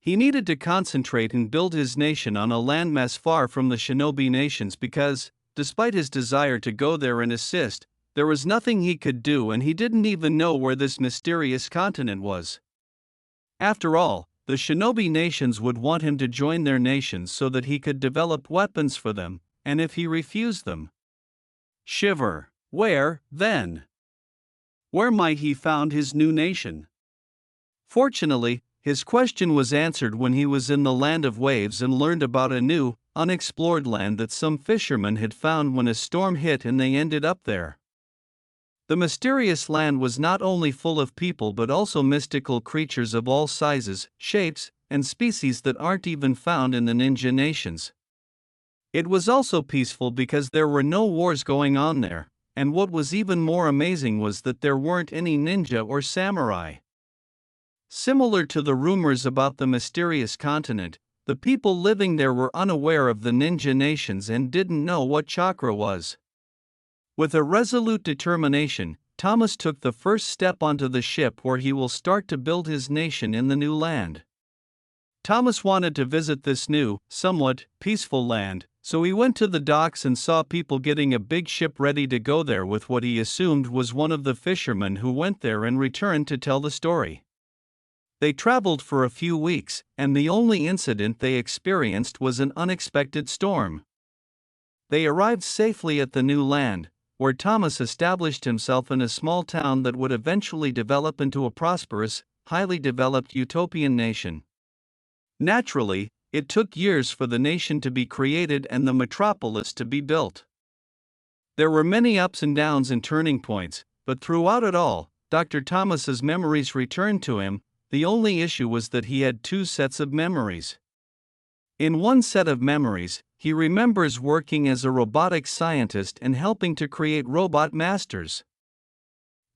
S1: He needed to concentrate and build his nation on a landmass far from the shinobi nations because, despite his desire to go there and assist, there was nothing he could do, and he didn't even know where this mysterious continent was. After all, the shinobi nations would want him to join their nations so that he could develop weapons for them, and if he refused them. Shiver. Where, then? Where might he found his new nation? Fortunately, his question was answered when he was in the land of waves and learned about a new, unexplored land that some fishermen had found when a storm hit and they ended up there. The mysterious land was not only full of people but also mystical creatures of all sizes, shapes, and species that aren't even found in the ninja nations. It was also peaceful because there were no wars going on there, and what was even more amazing was that there weren't any ninja or samurai. Similar to the rumors about the mysterious continent, the people living there were unaware of the ninja nations and didn't know what chakra was. With a resolute determination, Thomas took the first step onto the ship where he will start to build his nation in the new land. Thomas wanted to visit this new, somewhat peaceful land, so he went to the docks and saw people getting a big ship ready to go there with what he assumed was one of the fishermen who went there and returned to tell the story. They traveled for a few weeks, and the only incident they experienced was an unexpected storm. They arrived safely at the new land, where Thomas established himself in a small town that would eventually develop into a prosperous, highly developed utopian nation. Naturally, it took years for the nation to be created and the metropolis to be built. There were many ups and downs and turning points, but throughout it all, Dr. Thomas's memories returned to him. The only issue was that he had two sets of memories. In one set of memories, he remembers working as a robotics scientist and helping to create robot masters.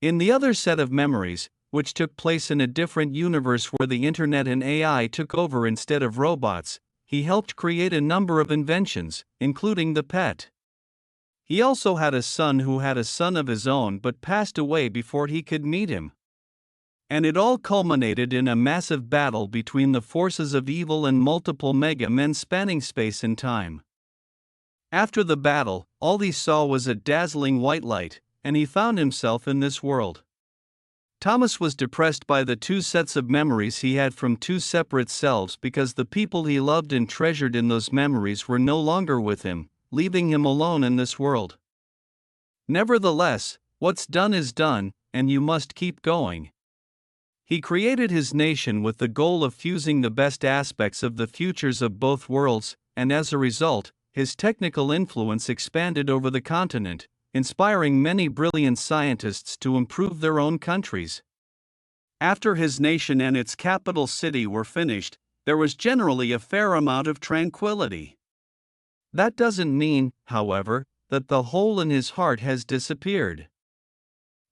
S1: In the other set of memories, which took place in a different universe where the internet and AI took over instead of robots, he helped create a number of inventions, including the pet. He also had a son who had a son of his own but passed away before he could meet him. And it all culminated in a massive battle between the forces of evil and multiple mega men spanning space and time. After the battle, all he saw was a dazzling white light, and he found himself in this world. Thomas was depressed by the two sets of memories he had from two separate selves because the people he loved and treasured in those memories were no longer with him, leaving him alone in this world. Nevertheless, what's done is done, and you must keep going. He created his nation with the goal of fusing the best aspects of the futures of both worlds, and as a result, his technical influence expanded over the continent, inspiring many brilliant scientists to improve their own countries. After his nation and its capital city were finished, there was generally a fair amount of tranquility. That doesn't mean, however, that the hole in his heart has disappeared.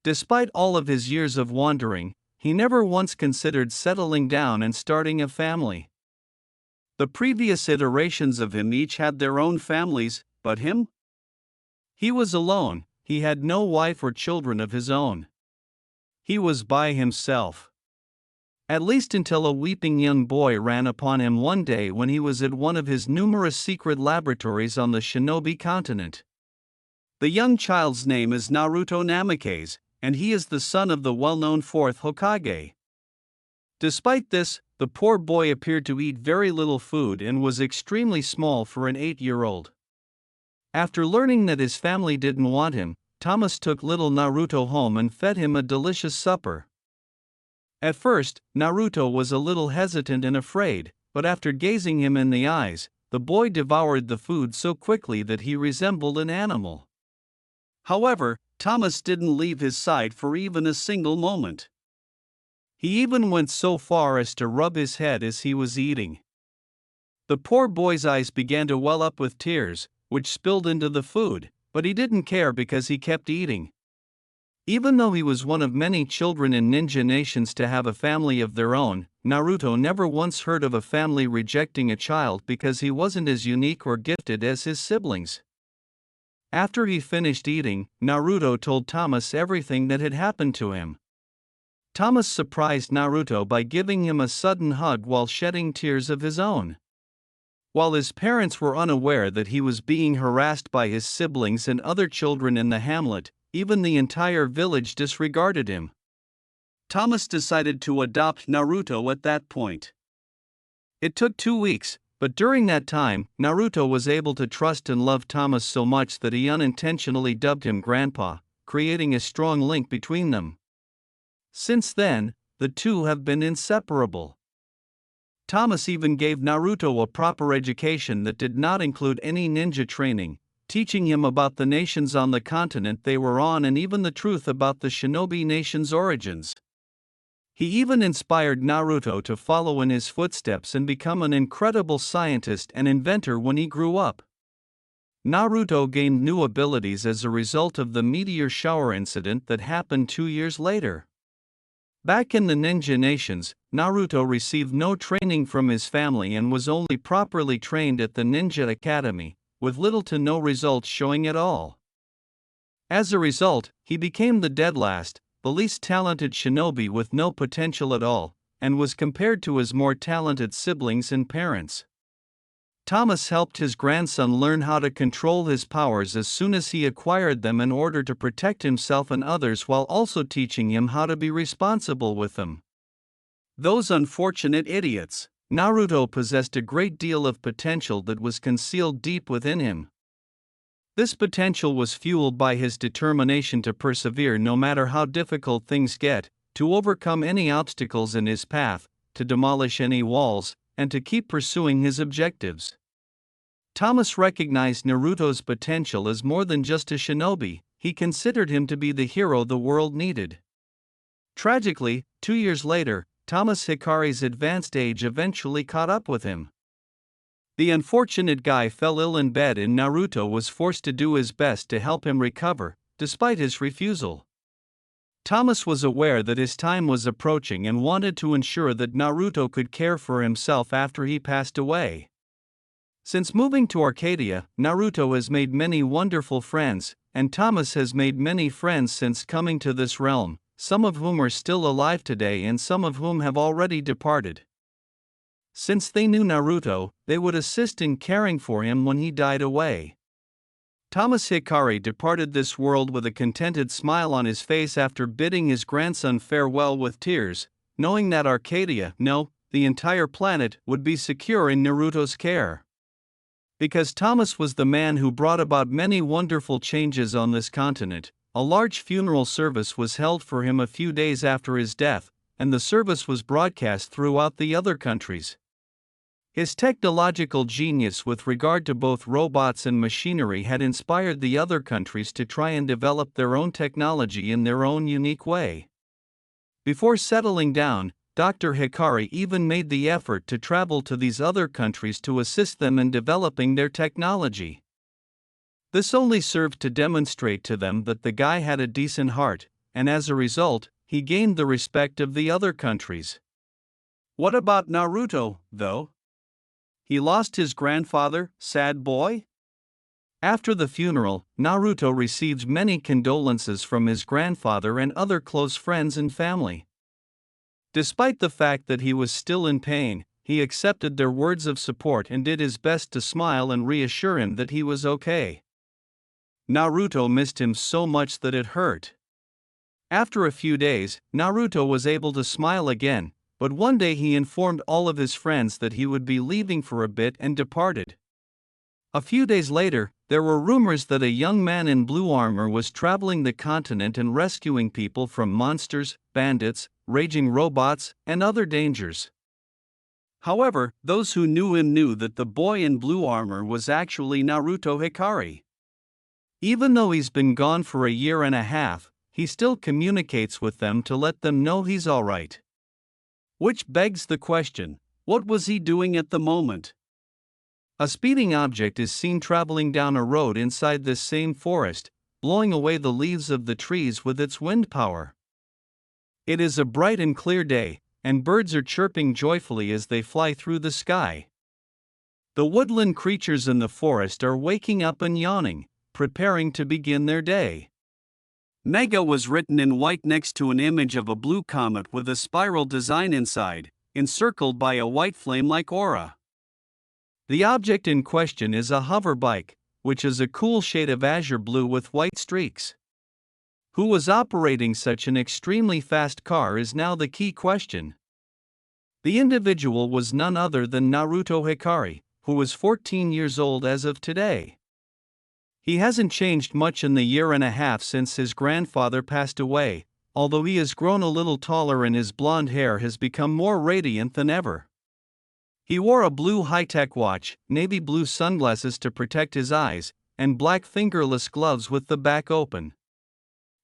S1: Despite all of his years of wandering, he never once considered settling down and starting a family. The previous iterations of him each had their own families, but him? He was alone, he had no wife or children of his own. He was by himself. At least until a weeping young boy ran upon him one day when he was at one of his numerous secret laboratories on the Shinobi continent. The young child's name is Naruto Namikaze, and he is the son of the well-known fourth Hokage. Despite this, the poor boy appeared to eat very little food and was extremely small for an 8-year-old. After learning that his family didn't want him, Thomas took little Naruto home and fed him a delicious supper. At first, Naruto was a little hesitant and afraid, but after gazing him in the eyes, the boy devoured the food so quickly that he resembled an animal. However, Thomas didn't leave his side for even a single moment. He even went so far as to rub his head as he was eating. The poor boy's eyes began to well up with tears, which spilled into the food, but he didn't care because he kept eating. Even though he was one of many children in ninja nations to have a family of their own, Naruto never once heard of a family rejecting a child because he wasn't as unique or gifted as his siblings. After he finished eating, Naruto told Thomas everything that had happened to him. Thomas surprised Naruto by giving him a sudden hug while shedding tears of his own. While his parents were unaware that he was being harassed by his siblings and other children in the hamlet, even the entire village disregarded him. Thomas decided to adopt Naruto at that point. It took 2 weeks, but during that time, Naruto was able to trust and love Thomas so much that he unintentionally dubbed him Grandpa, creating a strong link between them. Since then, the two have been inseparable. Thomas even gave Naruto a proper education that did not include any ninja training, teaching him about the nations on the continent they were on and even the truth about the Shinobi Nation's origins. He even inspired Naruto to follow in his footsteps and become an incredible scientist and inventor when he grew up. Naruto gained new abilities as a result of the meteor shower incident that happened 2 years later. Back in the Ninja Nations, Naruto received no training from his family and was only properly trained at the Ninja Academy, with little to no results showing at all. As a result, he became the dead last, the least talented shinobi with no potential at all, and was compared to his more talented siblings and parents. Thomas helped his grandson learn how to control his powers as soon as he acquired them in order to protect himself and others while also teaching him how to be responsible with them. Those unfortunate idiots! Naruto possessed a great deal of potential that was concealed deep within him. This potential was fueled by his determination to persevere no matter how difficult things get, to overcome any obstacles in his path, to demolish any walls, and to keep pursuing his objectives. Thomas recognized Naruto's potential as more than just a shinobi, he considered him to be the hero the world needed. Tragically, 2 years later, Thomas Hikari's advanced age eventually caught up with him. The unfortunate guy fell ill in bed and Naruto was forced to do his best to help him recover, despite his refusal. Thomas was aware that his time was approaching and wanted to ensure that Naruto could care for himself after he passed away. Since moving to Arcadia, Naruto has made many wonderful friends, and Thomas has made many friends since coming to this realm, some of whom are still alive today and some of whom have already departed. Since they knew Naruto, they would assist in caring for him when he died away. Thomas Hikari departed this world with a contented smile on his face after bidding his grandson farewell with tears, knowing that Arcadia, no, the entire planet, would be secure in Naruto's care. Because Thomas was the man who brought about many wonderful changes on this continent, a large funeral service was held for him a few days after his death, and the service was broadcast throughout the other countries. His technological genius with regard to both robots and machinery had inspired the other countries to try and develop their own technology in their own unique way. Before settling down, Dr. Hikari even made the effort to travel to these other countries to assist them in developing their technology. This only served to demonstrate to them that the guy had a decent heart, and as a result, he gained the respect of the other countries. What about Naruto, though? He lost his grandfather, sad boy? After the funeral, Naruto received many condolences from his grandfather and other close friends and family. Despite the fact that he was still in pain, he accepted their words of support and did his best to smile and reassure him that he was okay. Naruto missed him so much that it hurt. After a few days, Naruto was able to smile again, but one day he informed all of his friends that he would be leaving for a bit and departed. A few days later, there were rumors that a young man in blue armor was traveling the continent and rescuing people from monsters, bandits, raging robots, and other dangers. However, those who knew him knew that the boy in blue armor was actually Naruto Hikari. Even though he's been gone for a year and a half, he still communicates with them to let them know he's alright. Which begs the question, what was he doing at the moment? A speeding object is seen traveling down a road inside this same forest, blowing away the leaves of the trees with its wind power. It is a bright and clear day, and birds are chirping joyfully as they fly through the sky. The woodland creatures in the forest are waking up and yawning, preparing to begin their day. Mega was written in white next to an image of a blue comet with a spiral design inside, encircled by a white flame-like aura. The object in question is a hover bike, which is a cool shade of azure blue with white streaks. Who was operating such an extremely fast car is now the key question. The individual was none other than Naruto Hikari, who was 14 years old as of today. He hasn't changed much in the year and a half since his grandfather passed away, although he has grown a little taller and his blonde hair has become more radiant than ever. He wore a blue high-tech watch, navy blue sunglasses to protect his eyes, and black fingerless gloves with the back open.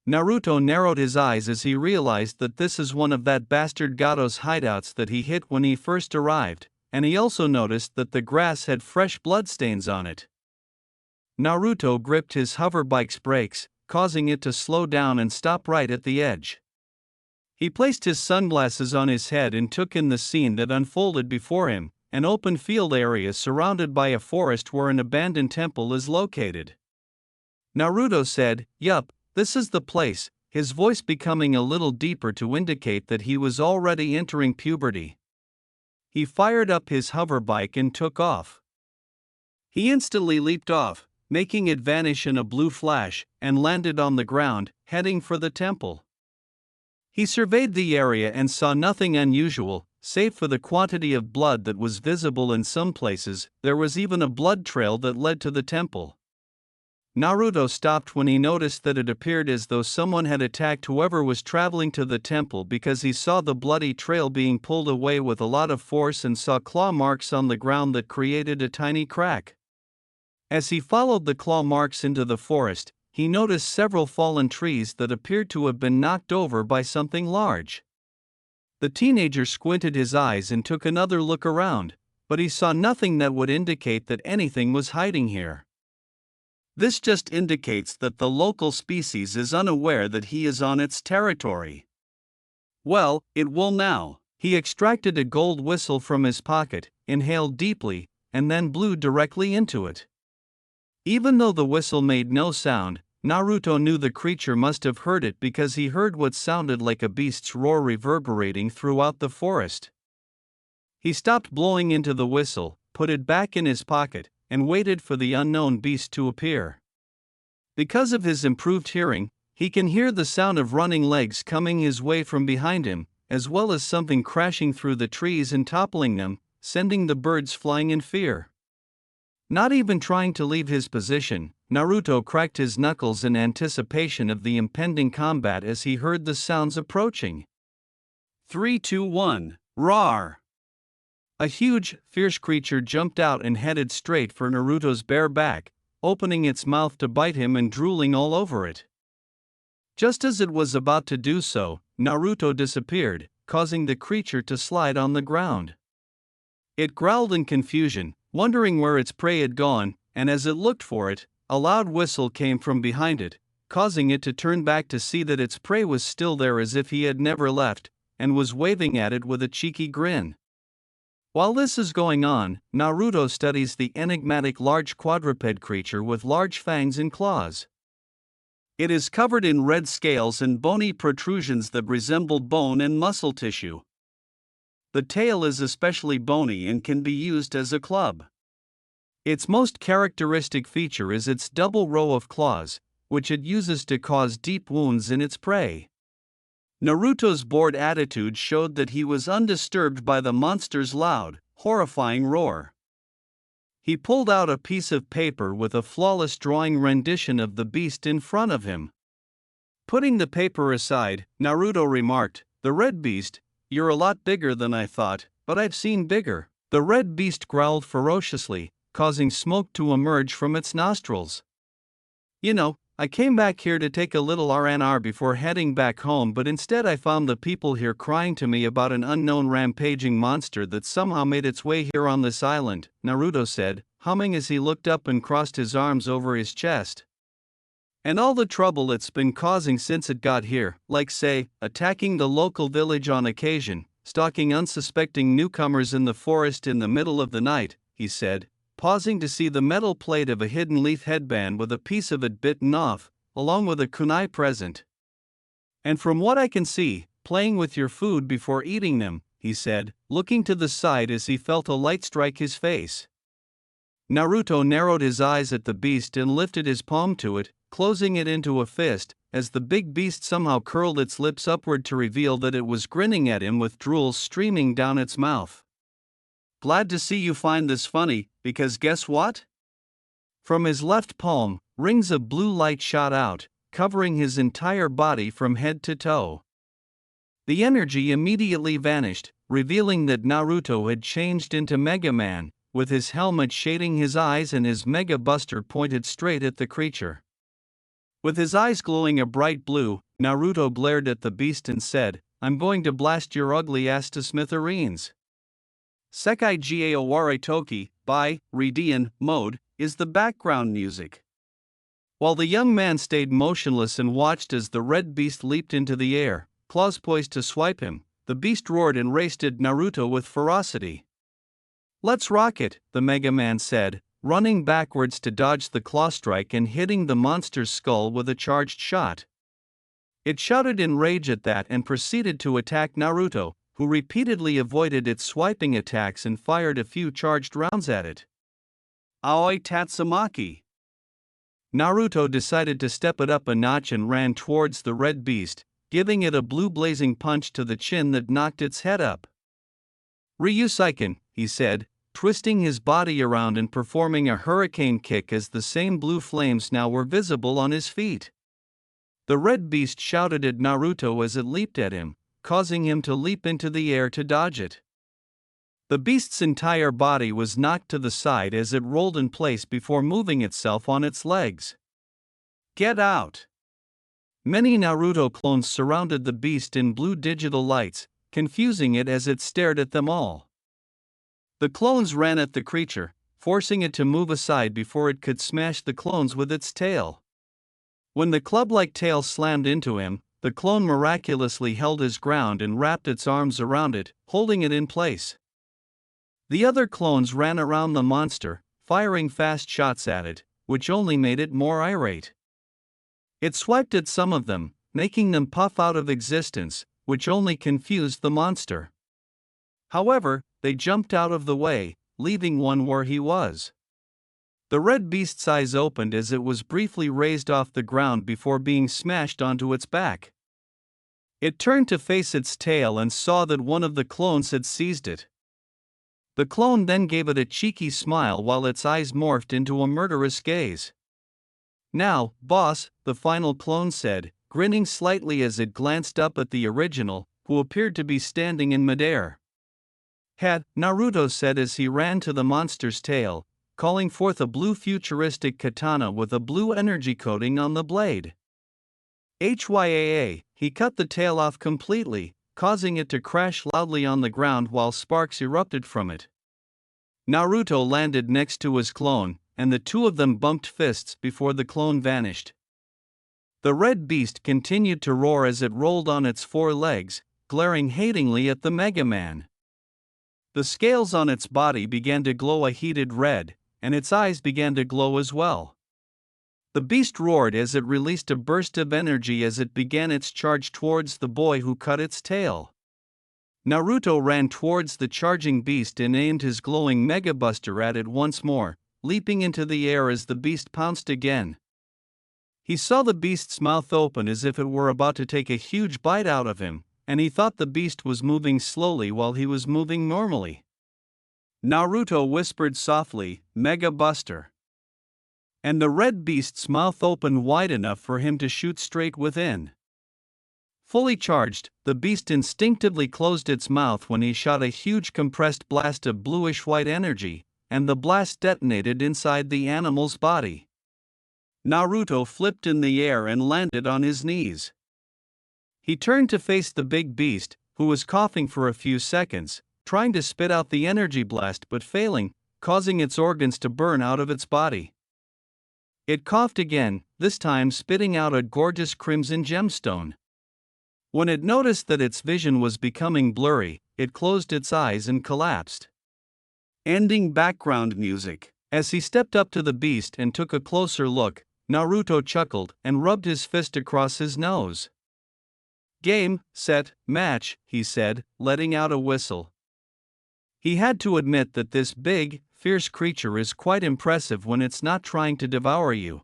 S1: Naruto narrowed his eyes as he realized that this is one of that bastard Gato's hideouts that he hit when he first arrived, and he also noticed that the grass had fresh bloodstains on it. Naruto gripped his hoverbike's brakes, causing it to slow down and stop right at the edge. He placed his sunglasses on his head and took in the scene that unfolded before him, an open field area surrounded by a forest where an abandoned temple is located. Naruto said, "Yup, this is the place," his voice becoming a little deeper to indicate that he was already entering puberty. He fired up his hoverbike and took off. He instantly leaped off, making it vanish in a blue flash, and landed on the ground, heading for the temple. He surveyed the area and saw nothing unusual, save for the quantity of blood that was visible in some places. There was even a blood trail that led to the temple. Naruto stopped when he noticed that it appeared as though someone had attacked whoever was traveling to the temple, because he saw the bloody trail being pulled away with a lot of force and saw claw marks on the ground that created a tiny crack. As he followed the claw marks into the forest, he noticed several fallen trees that appeared to have been knocked over by something large. The teenager squinted his eyes and took another look around, but he saw nothing that would indicate that anything was hiding here. This just indicates that the local species is unaware that he is on its territory. Well, it will now. He extracted a gold whistle from his pocket, inhaled deeply, and then blew directly into it. Even though the whistle made no sound, Naruto knew the creature must have heard it, because he heard what sounded like a beast's roar reverberating throughout the forest. He stopped blowing into the whistle, put it back in his pocket, and waited for the unknown beast to appear. Because of his improved hearing, he can hear the sound of running legs coming his way from behind him, as well as something crashing through the trees and toppling them, sending the birds flying in fear. Not even trying to leave his position, Naruto cracked his knuckles in anticipation of the impending combat as he heard the sounds approaching. 3, 2, 1, roar! A huge, fierce creature jumped out and headed straight for Naruto's bare back, opening its mouth to bite him and drooling all over it. Just as it was about to do so, Naruto disappeared, causing the creature to slide on the ground. It growled in confusion, wondering where its prey had gone, and as it looked for it, a loud whistle came from behind it, causing it to turn back to see that its prey was still there as if he had never left, and was waving at it with a cheeky grin. While this is going on, Naruto studies the enigmatic large quadruped creature with large fangs and claws. It is covered in red scales and bony protrusions that resemble bone and muscle tissue. The tail is especially bony and can be used as a club. Its most characteristic feature is its double row of claws, which it uses to cause deep wounds in its prey. Naruto's bored attitude showed that he was undisturbed by the monster's loud, horrifying roar. He pulled out a piece of paper with a flawless drawing rendition of the beast in front of him. Putting the paper aside, Naruto remarked, "The red beast, you're a lot bigger than I thought, but I've seen bigger." The red beast growled ferociously, causing smoke to emerge from its nostrils. "You know, I came back here to take a little R&R before heading back home, but instead I found the people here crying to me about an unknown rampaging monster that somehow made its way here on this island," Naruto said, humming as he looked up and crossed his arms over his chest. "And all the trouble it's been causing since it got here, like say, attacking the local village on occasion, stalking unsuspecting newcomers in the forest in the middle of the night," he said, pausing to see the metal plate of a hidden leaf headband with a piece of it bitten off, along with a kunai present. "And from what I can see, playing with your food before eating them," he said, looking to the side as he felt a light strike his face. Naruto narrowed his eyes at the beast and lifted his palm to it, closing it into a fist, as the big beast somehow curled its lips upward to reveal that it was grinning at him with drool streaming down its mouth. Glad to see you find this funny, because guess what? From his left palm, rings of blue light shot out, covering his entire body from head to toe. The energy immediately vanished, revealing that Naruto had changed into Megaman, with his helmet shading his eyes and his Mega Buster pointed straight at the creature. With his eyes glowing a bright blue, Naruto glared at the beast and said, "I'm going to blast your ugly ass to smithereens." Sekai ga Oware Toki, by Ridian Mode, is the background music. While the young man stayed motionless and watched as the red beast leaped into the air, claws poised to swipe him, the beast roared and raced at Naruto with ferocity. "Let's rock it," the Mega Man said, running backwards to dodge the claw strike and hitting the monster's skull with a charged shot. It shouted in rage at that and proceeded to attack Naruto, who repeatedly avoided its swiping attacks and fired a few charged rounds at it. Aoi Tatsumaki. Naruto decided to step it up a notch and ran towards the red beast, giving it a blue blazing punch to the chin that knocked its head up. "Ryuseiken," he said, twisting his body around and performing a hurricane kick as the same blue flames now were visible on his feet. The red beast shouted at Naruto as it leaped at him, causing him to leap into the air to dodge it. The beast's entire body was knocked to the side as it rolled in place before moving itself on its legs. "Get out!" Many Naruto clones surrounded the beast in blue digital lights, confusing it as it stared at them all. The clones ran at the creature, forcing it to move aside before it could smash the clones with its tail. When the club-like tail slammed into him, the clone miraculously held his ground and wrapped its arms around it, holding it in place. The other clones ran around the monster, firing fast shots at it, which only made it more irate. It swiped at some of them, making them puff out of existence, which only confused the monster. However, they jumped out of the way, leaving one where he was. The red beast's eyes opened as it was briefly raised off the ground before being smashed onto its back. It turned to face its tail and saw that one of the clones had seized it. The clone then gave it a cheeky smile while its eyes morphed into a murderous gaze. "Now, boss," the final clone said, grinning slightly as it glanced up at the original, who appeared to be standing in midair. "Had," Naruto said as he ran to the monster's tail, calling forth a blue futuristic katana with a blue energy coating on the blade. Hyaa, he cut the tail off completely, causing it to crash loudly on the ground while sparks erupted from it. Naruto landed next to his clone, and the two of them bumped fists before the clone vanished. The red beast continued to roar as it rolled on its four legs, glaring hatingly at the Mega Man. The scales on its body began to glow a heated red, and its eyes began to glow as well. The beast roared as it released a burst of energy as it began its charge towards the boy who cut its tail. Naruto ran towards the charging beast and aimed his glowing Mega Buster at it once more, leaping into the air as the beast pounced again. He saw the beast's mouth open as if it were about to take a huge bite out of him, and he thought the beast was moving slowly while he was moving normally. Naruto whispered softly, "Mega Buster." And the red beast's mouth opened wide enough for him to shoot straight within. Fully charged, the beast instinctively closed its mouth when he shot a huge compressed blast of bluish-white energy, and the blast detonated inside the animal's body. Naruto flipped in the air and landed on his knees. He turned to face the big beast, who was coughing for a few seconds, trying to spit out the energy blast but failing, causing its organs to burn out of its body. It coughed again, this time spitting out a gorgeous crimson gemstone. When it noticed that its vision was becoming blurry, it closed its eyes and collapsed. Ending background music. As he stepped up to the beast and took a closer look, Naruto chuckled and rubbed his fist across his nose. "Game, set, match," he said, letting out a whistle. He had to admit that this big, fierce creature is quite impressive when it's not trying to devour you.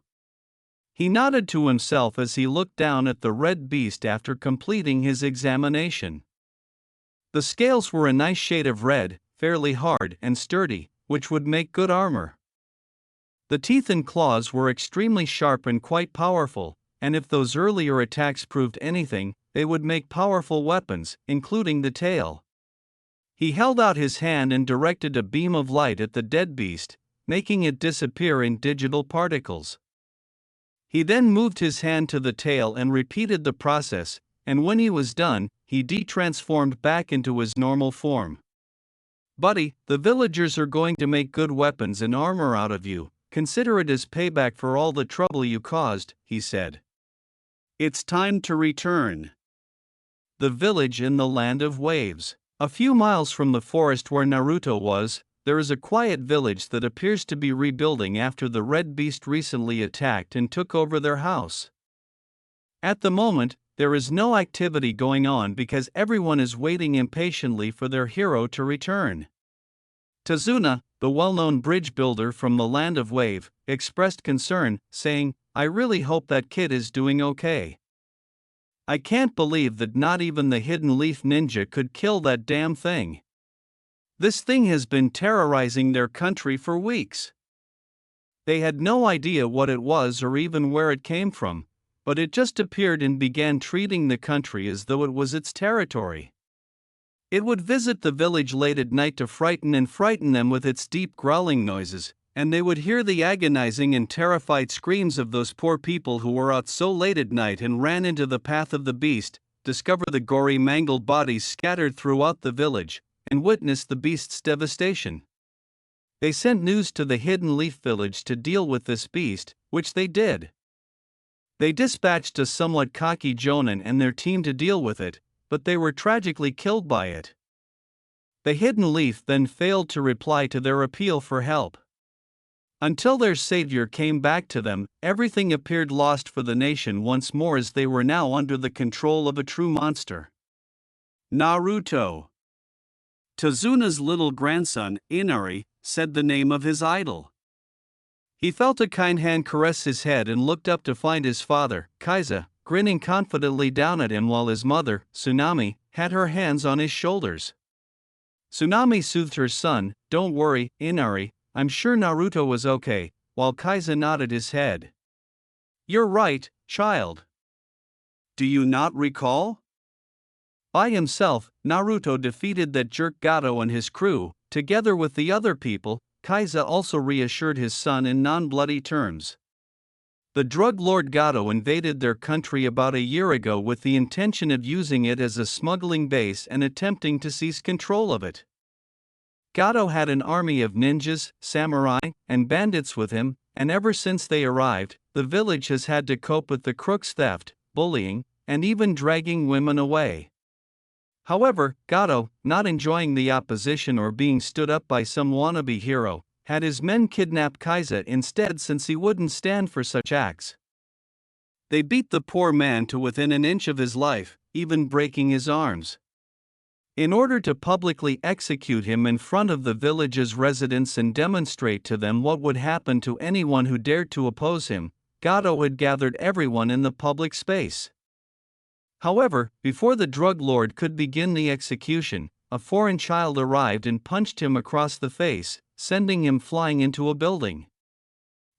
S1: He nodded to himself as he looked down at the red beast after completing his examination. The scales were a nice shade of red, fairly hard and sturdy, which would make good armor. The teeth and claws were extremely sharp and quite powerful, and if those earlier attacks proved anything, they would make powerful weapons, including the tail. He held out his hand and directed a beam of light at the dead beast, making it disappear in digital particles. He then moved his hand to the tail and repeated the process, and when he was done, he de-transformed back into his normal form. "Buddy, the villagers are going to make good weapons and armor out of you. Consider it as payback for all the trouble you caused," he said. "It's time to return." The village in the land of waves. A few miles from the forest where Naruto was, there is a quiet village that appears to be rebuilding after the red beast recently attacked and took over their house. At the moment, there is no activity going on because everyone is waiting impatiently for their hero to return. Tazuna, the well-known bridge builder from the land of Wave, expressed concern, saying, "I really hope that kid is doing okay. I can't believe that not even the Hidden Leaf Ninja could kill that damn thing. This thing has been terrorizing their country for weeks. They had no idea what it was or even where it came from, but it just appeared and began treating the country as though it was its territory. It would visit the village late at night to frighten them with its deep growling noises, and they would hear the agonizing and terrified screams of those poor people who were out so late at night and ran into the path of the beast, discover the gory mangled bodies scattered throughout the village, and witness the beast's devastation. They sent news to the Hidden Leaf Village to deal with this beast, which they did. They dispatched a somewhat cocky Jonin and their team to deal with it, but they were tragically killed by it. The Hidden Leaf then failed to reply to their appeal for help. Until their savior came back to them, everything appeared lost for the nation once more as they were now under the control of a true monster. Naruto. Tazuna's little grandson, Inari, said the name of his idol. He felt a kind hand caress his head and looked up to find his father, Kaiza, grinning confidently down at him while his mother, Tsunami, had her hands on his shoulders. Tsunami soothed her son, "Don't worry, Inari, I'm sure Naruto was okay," while Kaiza nodded his head. "You're right, child. Do you not recall? By himself, Naruto defeated that jerk Gato and his crew. Together with the other people," Kaiza also reassured his son in non-bloody terms. "The drug lord Gato invaded their country about a year ago with the intention of using it as a smuggling base and attempting to seize control of it. Gato had an army of ninjas, samurai, and bandits with him, and ever since they arrived, the village has had to cope with the crooks' theft, bullying, and even dragging women away. However, Gato, not enjoying the opposition or being stood up by some wannabe hero, had his men kidnap Kaiza instead since he wouldn't stand for such acts. They beat the poor man to within an inch of his life, even breaking his arms. In order to publicly execute him in front of the village's residents and demonstrate to them what would happen to anyone who dared to oppose him, Gato had gathered everyone in the public space. However, before the drug lord could begin the execution, a foreign child arrived and punched him across the face, sending him flying into a building.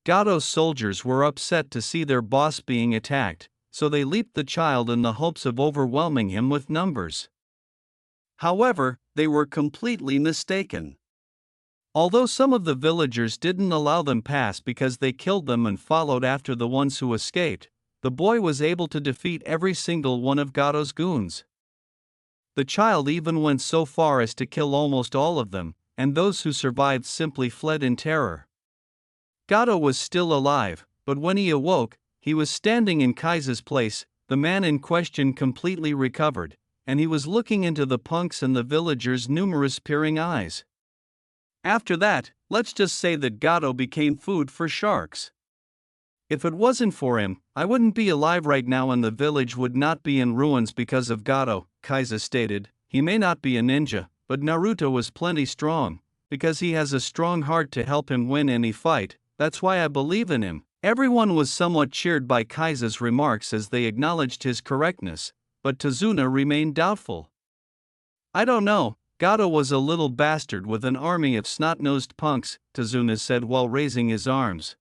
S1: Gato's soldiers were upset to see their boss being attacked, so they leaped the child in the hopes of overwhelming him with numbers. However, they were completely mistaken. Although some of the villagers didn't allow them pass because they killed them and followed after the ones who escaped, the boy was able to defeat every single one of Gato's goons. The child even went so far as to kill almost all of them, and those who survived simply fled in terror. Gato was still alive, but when he awoke, he was standing in Kaiza's place. The man in question completely recovered, and he was looking into the punks and the villagers' numerous peering eyes. After that, let's just say that Gato became food for sharks. If it wasn't for him, I wouldn't be alive right now and the village would not be in ruins because of Gato, Kaiza stated. He may not be a ninja, but Naruto was plenty strong, because he has a strong heart to help him win any fight. That's why I believe in him, Everyone was somewhat cheered by Kaisa's remarks as they acknowledged his correctness, but Tazuna remained doubtful. I don't know, Gato was a little bastard with an army of snot-nosed punks, Tazuna said while raising his arms.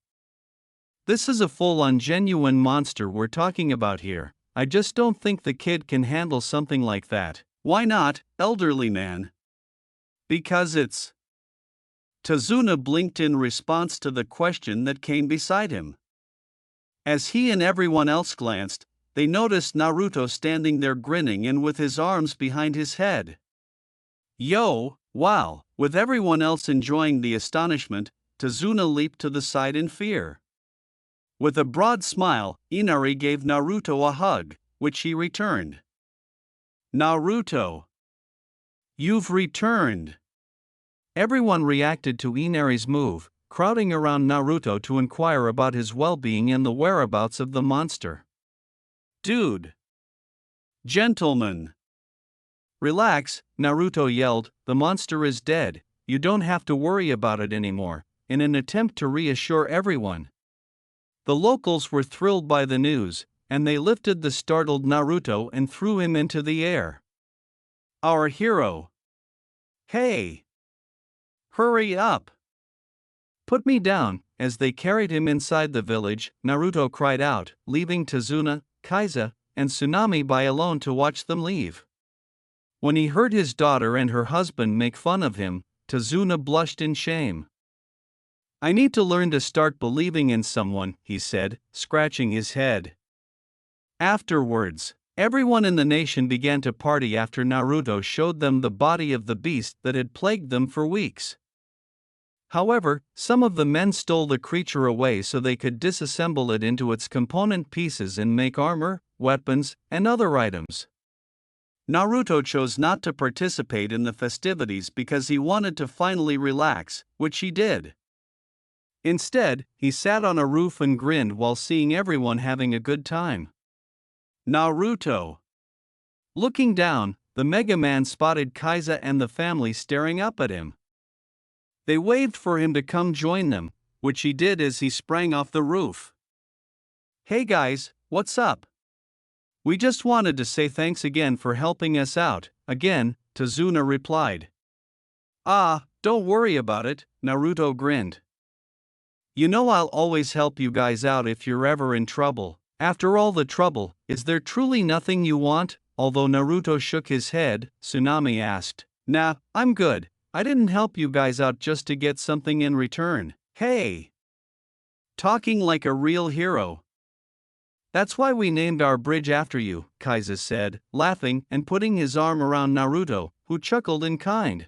S1: This is a full-on genuine monster we're talking about here. I just don't think the kid can handle something like that. Why not, elderly man? Because it's... Tazuna blinked in response to the question that came beside him. As he and everyone else glanced, they noticed Naruto standing there grinning and with his arms behind his head. Yo, wow! With everyone else enjoying the astonishment, Tazuna leaped to the side in fear. With a broad smile, Inari gave Naruto a hug, which he returned. Naruto! You've returned! Everyone reacted to Inari's move, crowding around Naruto to inquire about his well-being and the whereabouts of the monster. Dude! Gentlemen! Relax, Naruto yelled, the monster is dead, you don't have to worry about it anymore, in an attempt to reassure everyone. The locals were thrilled by the news, and they lifted the startled Naruto and threw him into the air. Our hero! Hey! Hurry up! Put me down. As they carried him inside the village, Naruto cried out, leaving Tazuna, Kaisa, and Tsunami by alone to watch them leave. When he heard his daughter and her husband make fun of him, Tazuna blushed in shame. I need to learn to start believing in someone, he said, scratching his head. Afterwards, everyone in the nation began to party after Naruto showed them the body of the beast that had plagued them for weeks. However, some of the men stole the creature away so they could disassemble it into its component pieces and make armor, weapons, and other items. Naruto chose not to participate in the festivities because he wanted to finally relax, which he did. Instead, he sat on a roof and grinned while seeing everyone having a good time. Naruto! Looking down, the Megaman spotted Kaisa and the family staring up at him. They waved for him to come join them, which he did as he sprang off the roof. Hey guys, what's up? We just wanted to say thanks again for helping us out, again, Tazuna replied. Ah, don't worry about it, Naruto grinned. You know I'll always help you guys out if you're ever in trouble. After all the trouble, is there truly nothing you want? Although Naruto shook his head, Tsunami asked. Nah, I'm good. I didn't help you guys out just to get something in return. Hey! Talking like a real hero. That's why we named our bridge after you, Kaisa said, laughing and putting his arm around Naruto, who chuckled in kind.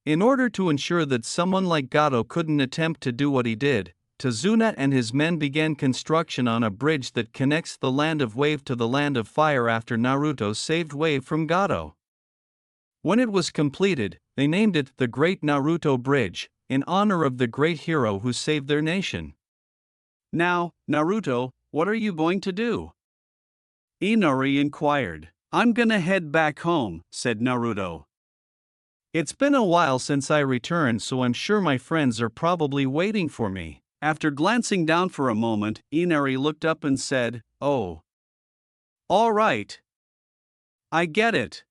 S1: In order to ensure that someone like Gato couldn't attempt to do what he did, Tazuna and his men began construction on a bridge that connects the Land of Wave to the Land of Fire after Naruto saved Wave from Gato. When it was completed, they named it the Great Naruto Bridge, in honor of the great hero who saved their nation. Now, Naruto, what are you going to do? Inari inquired. I'm gonna head back home, said Naruto. It's been a while since I returned, so I'm sure my friends are probably waiting for me. After glancing down for a moment, Inari looked up and said, Oh. All right. I get it.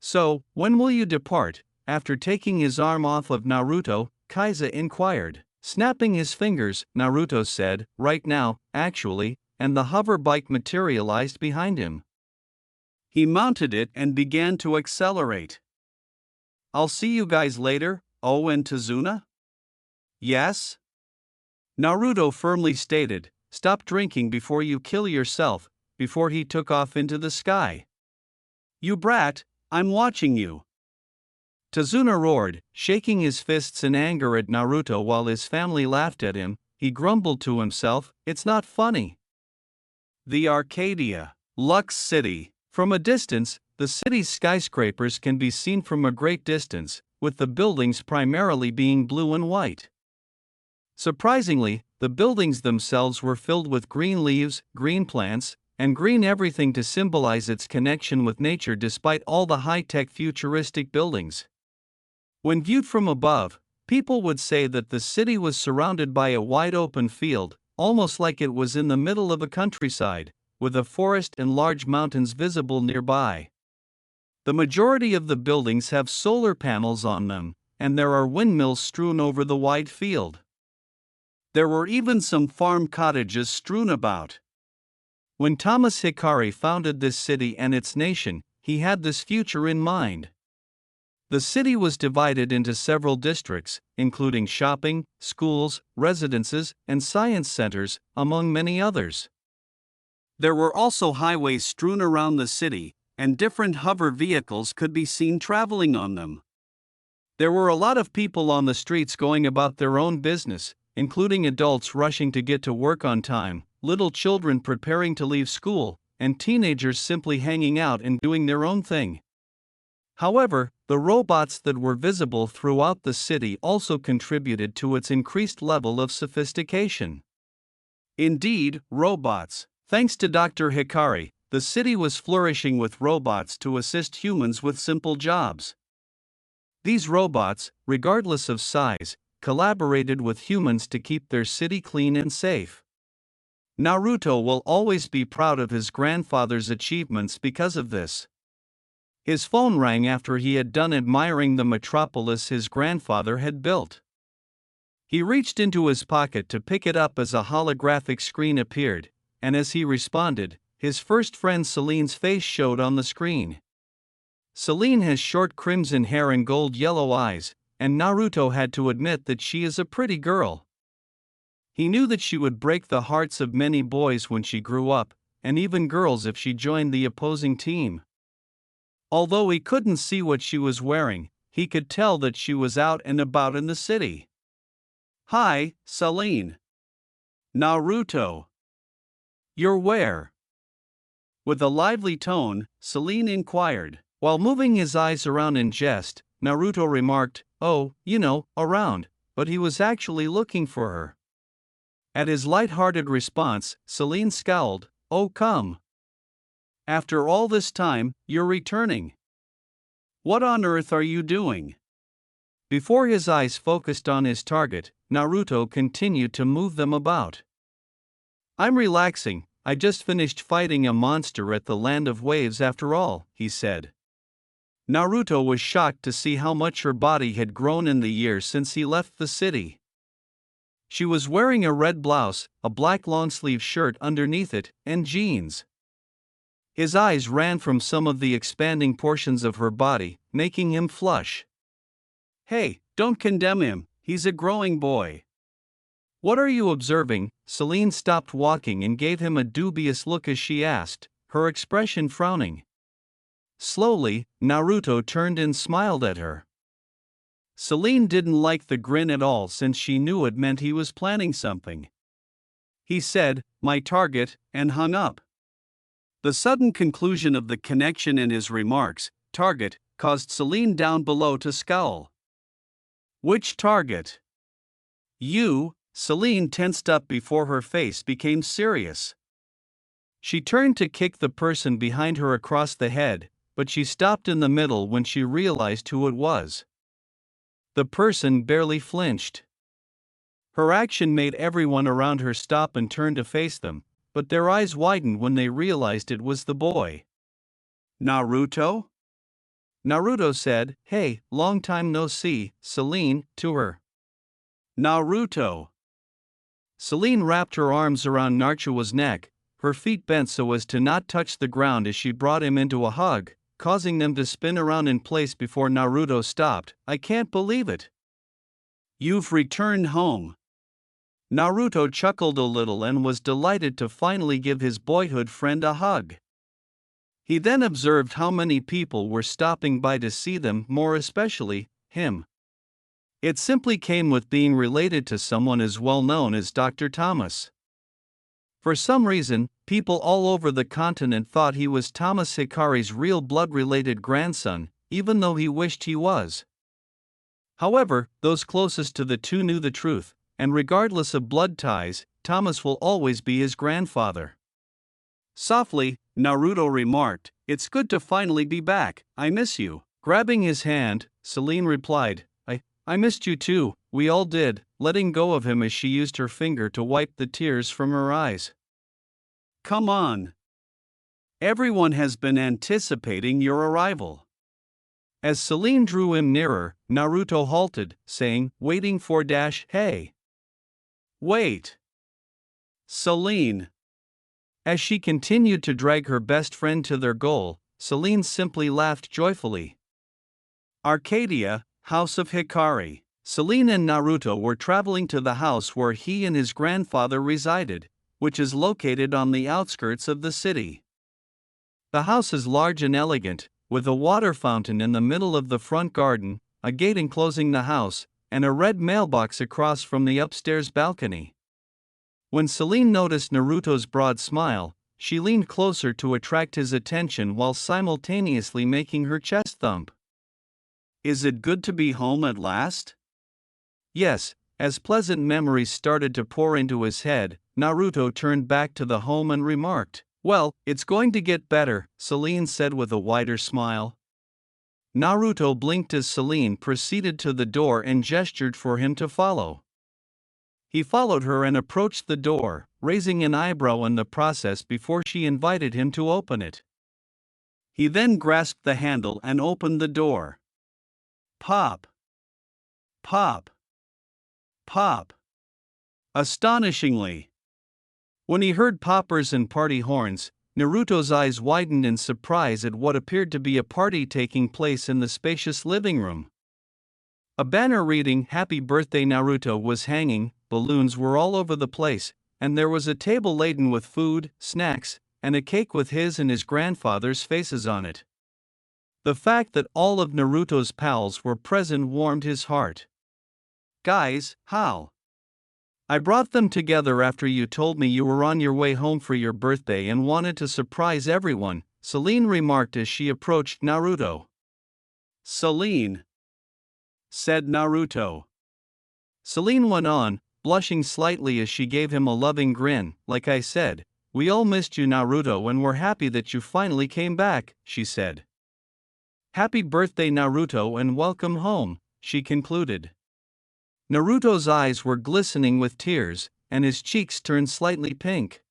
S1: So, when will you depart? After taking his arm off of Naruto, Kaisa inquired. Snapping his fingers, Naruto said, right now, actually, and the hover bike materialized behind him. He mounted it and began to accelerate. I'll see you guys later, Oh and Tazuna? Yes? Naruto firmly stated, stop drinking before you kill yourself, before he took off into the sky. You brat, I'm watching you. Tazuna roared, shaking his fists in anger at Naruto while his family laughed at him. He grumbled to himself, it's not funny. The Arcadia, Lux City. From a distance, the city's skyscrapers can be seen from a great distance, with the buildings primarily being blue and white. Surprisingly, the buildings themselves were filled with green leaves, green plants, and green everything to symbolize its connection with nature despite all the high-tech futuristic buildings. When viewed from above, people would say that the city was surrounded by a wide open field, almost like it was in the middle of a countryside, with a forest and large mountains visible nearby. The majority of the buildings have solar panels on them, and there are windmills strewn over the wide field. There were even some farm cottages strewn about. When Thomas Hikari founded this city and its nation, he had this future in mind. The city was divided into several districts, including shopping, schools, residences, and science centers, among many others. There were also highways strewn around the city, and different hover vehicles could be seen traveling on them. There were a lot of people on the streets going about their own business, including adults rushing to get to work on time, little children preparing to leave school, and teenagers simply hanging out and doing their own thing. However, the robots that were visible throughout the city also contributed to its increased level of sophistication. Indeed, robots. Thanks to Dr. Hikari, the city was flourishing with robots to assist humans with simple jobs. These robots, regardless of size, collaborated with humans to keep their city clean and safe. Naruto will always be proud of his grandfather's achievements because of this. His phone rang after he had done admiring the metropolis his grandfather had built. He reached into his pocket to pick it up as a holographic screen appeared, and as he responded, his first friend Celine's face showed on the screen. Celine has short crimson hair and gold-yellow eyes, and Naruto had to admit that she is a pretty girl. He knew that she would break the hearts of many boys when she grew up, and even girls if she joined the opposing team. Although he couldn't see what she was wearing, he could tell that she was out and about in the city. "Hi, Celine." "Naruto. You're where?" With a lively tone, Celine inquired. While moving his eyes around in jest, Naruto remarked, "Oh, around," but he was actually looking for her. At his light-hearted response, Celine scowled. "Oh, come. After all this time, you're returning. What on earth are you doing?" Before his eyes focused on his target, Naruto continued to move them about. "I'm relaxing. I just finished fighting a monster at the Land of Waves after all," he said. Naruto was shocked to see how much her body had grown in the years since he left the city. She was wearing a red blouse, a black long-sleeve shirt underneath it, and jeans. His eyes ran from some of the expanding portions of her body, making him flush. "Hey, don't condemn him, he's a growing boy." "What are you observing?" Celine stopped walking and gave him a dubious look as she asked, her expression frowning. Slowly, Naruto turned and smiled at her. Celine didn't like the grin at all since she knew it meant he was planning something. He said, "My target," and hung up. The sudden conclusion of the connection in his remarks, "target," caused Celine down below to scowl. "Which target?" "You." Celine tensed up before her face became serious. She turned to kick the person behind her across the head, but she stopped in the middle when she realized who it was. The person barely flinched. Her action made everyone around her stop and turn to face them, but their eyes widened when they realized it was the boy. "Naruto?" Naruto said, "Hey, long time no see, Celine," to her. "Naruto." Celine wrapped her arms around Naruto's neck, her feet bent so as to not touch the ground as she brought him into a hug, causing them to spin around in place before Naruto stopped. "I can't believe it. You've returned home." Naruto chuckled a little and was delighted to finally give his boyhood friend a hug. He then observed how many people were stopping by to see them, more especially him. It simply came with being related to someone as well known as Dr. Thomas. For some reason, people all over the continent thought he was Thomas Hikari's real blood-related grandson, even though he wished he was. However, those closest to the two knew the truth, and regardless of blood ties, Thomas will always be his grandfather. Softly, Naruto remarked, "It's good to finally be back, I miss you." Grabbing his hand, Celine replied, I missed you too, we all did." letting go of him as she used her finger to wipe the tears from her eyes. Come on. Everyone has been anticipating your arrival. As Celine drew him nearer, Naruto halted, saying, waiting for dash, hey. Wait. Celine. As she continued to drag her best friend to their goal, Celine simply laughed joyfully. Arcadia, House of Hikari. Celine and Naruto were traveling to the house where he and his grandfather resided, which is located on the outskirts of the city. The house is large and elegant, with a water fountain in the middle of the front garden, a gate enclosing the house, and a red mailbox across from the upstairs balcony. When Celine noticed Naruto's broad smile, she leaned closer to attract his attention while simultaneously making her chest thump. Is it good to be home at last? Yes, as pleasant memories started to pour into his head, Naruto turned back to the home and remarked, well, it's going to get better, Celine said with a wider smile. Naruto blinked as Celine proceeded to the door and gestured for him to follow. He followed her and approached the door, raising an eyebrow in the process before she invited him to open it. He then grasped the handle and opened the door. Pop! Pop! Pop! Astonishingly! When he heard poppers and party horns, Naruto's eyes widened in surprise at what appeared to be a party taking place in the spacious living room. A banner reading "Happy Birthday Naruto" was hanging, balloons were all over the place, and there was a table laden with food, snacks, and a cake with his and his grandfather's faces on it. The fact that all of Naruto's pals were present warmed his heart. Guys, how? I brought them together after you told me you were on your way home for your birthday and wanted to surprise everyone, Celine remarked as she approached Naruto. Celine, said Naruto. Celine went on, blushing slightly as she gave him a loving grin. Like I said, we all missed you, Naruto, and we're happy that you finally came back, she said. Happy birthday, Naruto, and welcome home, she concluded. Naruto's eyes were glistening with tears, and his cheeks turned slightly pink.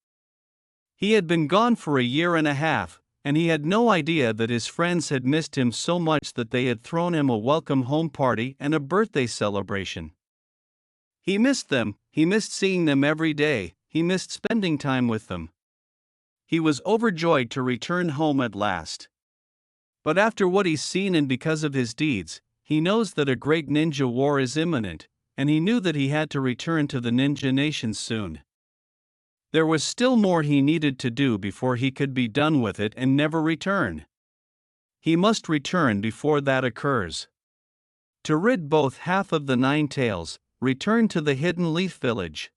S1: He had been gone for a year and a half, and he had no idea that his friends had missed him so much that they had thrown him a welcome home party and a birthday celebration. He missed them, he missed seeing them every day, he missed spending time with them. He was overjoyed to return home at last. But after what he's seen and because of his deeds, he knows that a great ninja war is imminent, and he knew that he had to return to the Ninja Nation soon. There was still more he needed to do before he could be done with it and never return. He must return before that occurs. To rid both half of the Nine Tails, return to the Hidden Leaf Village.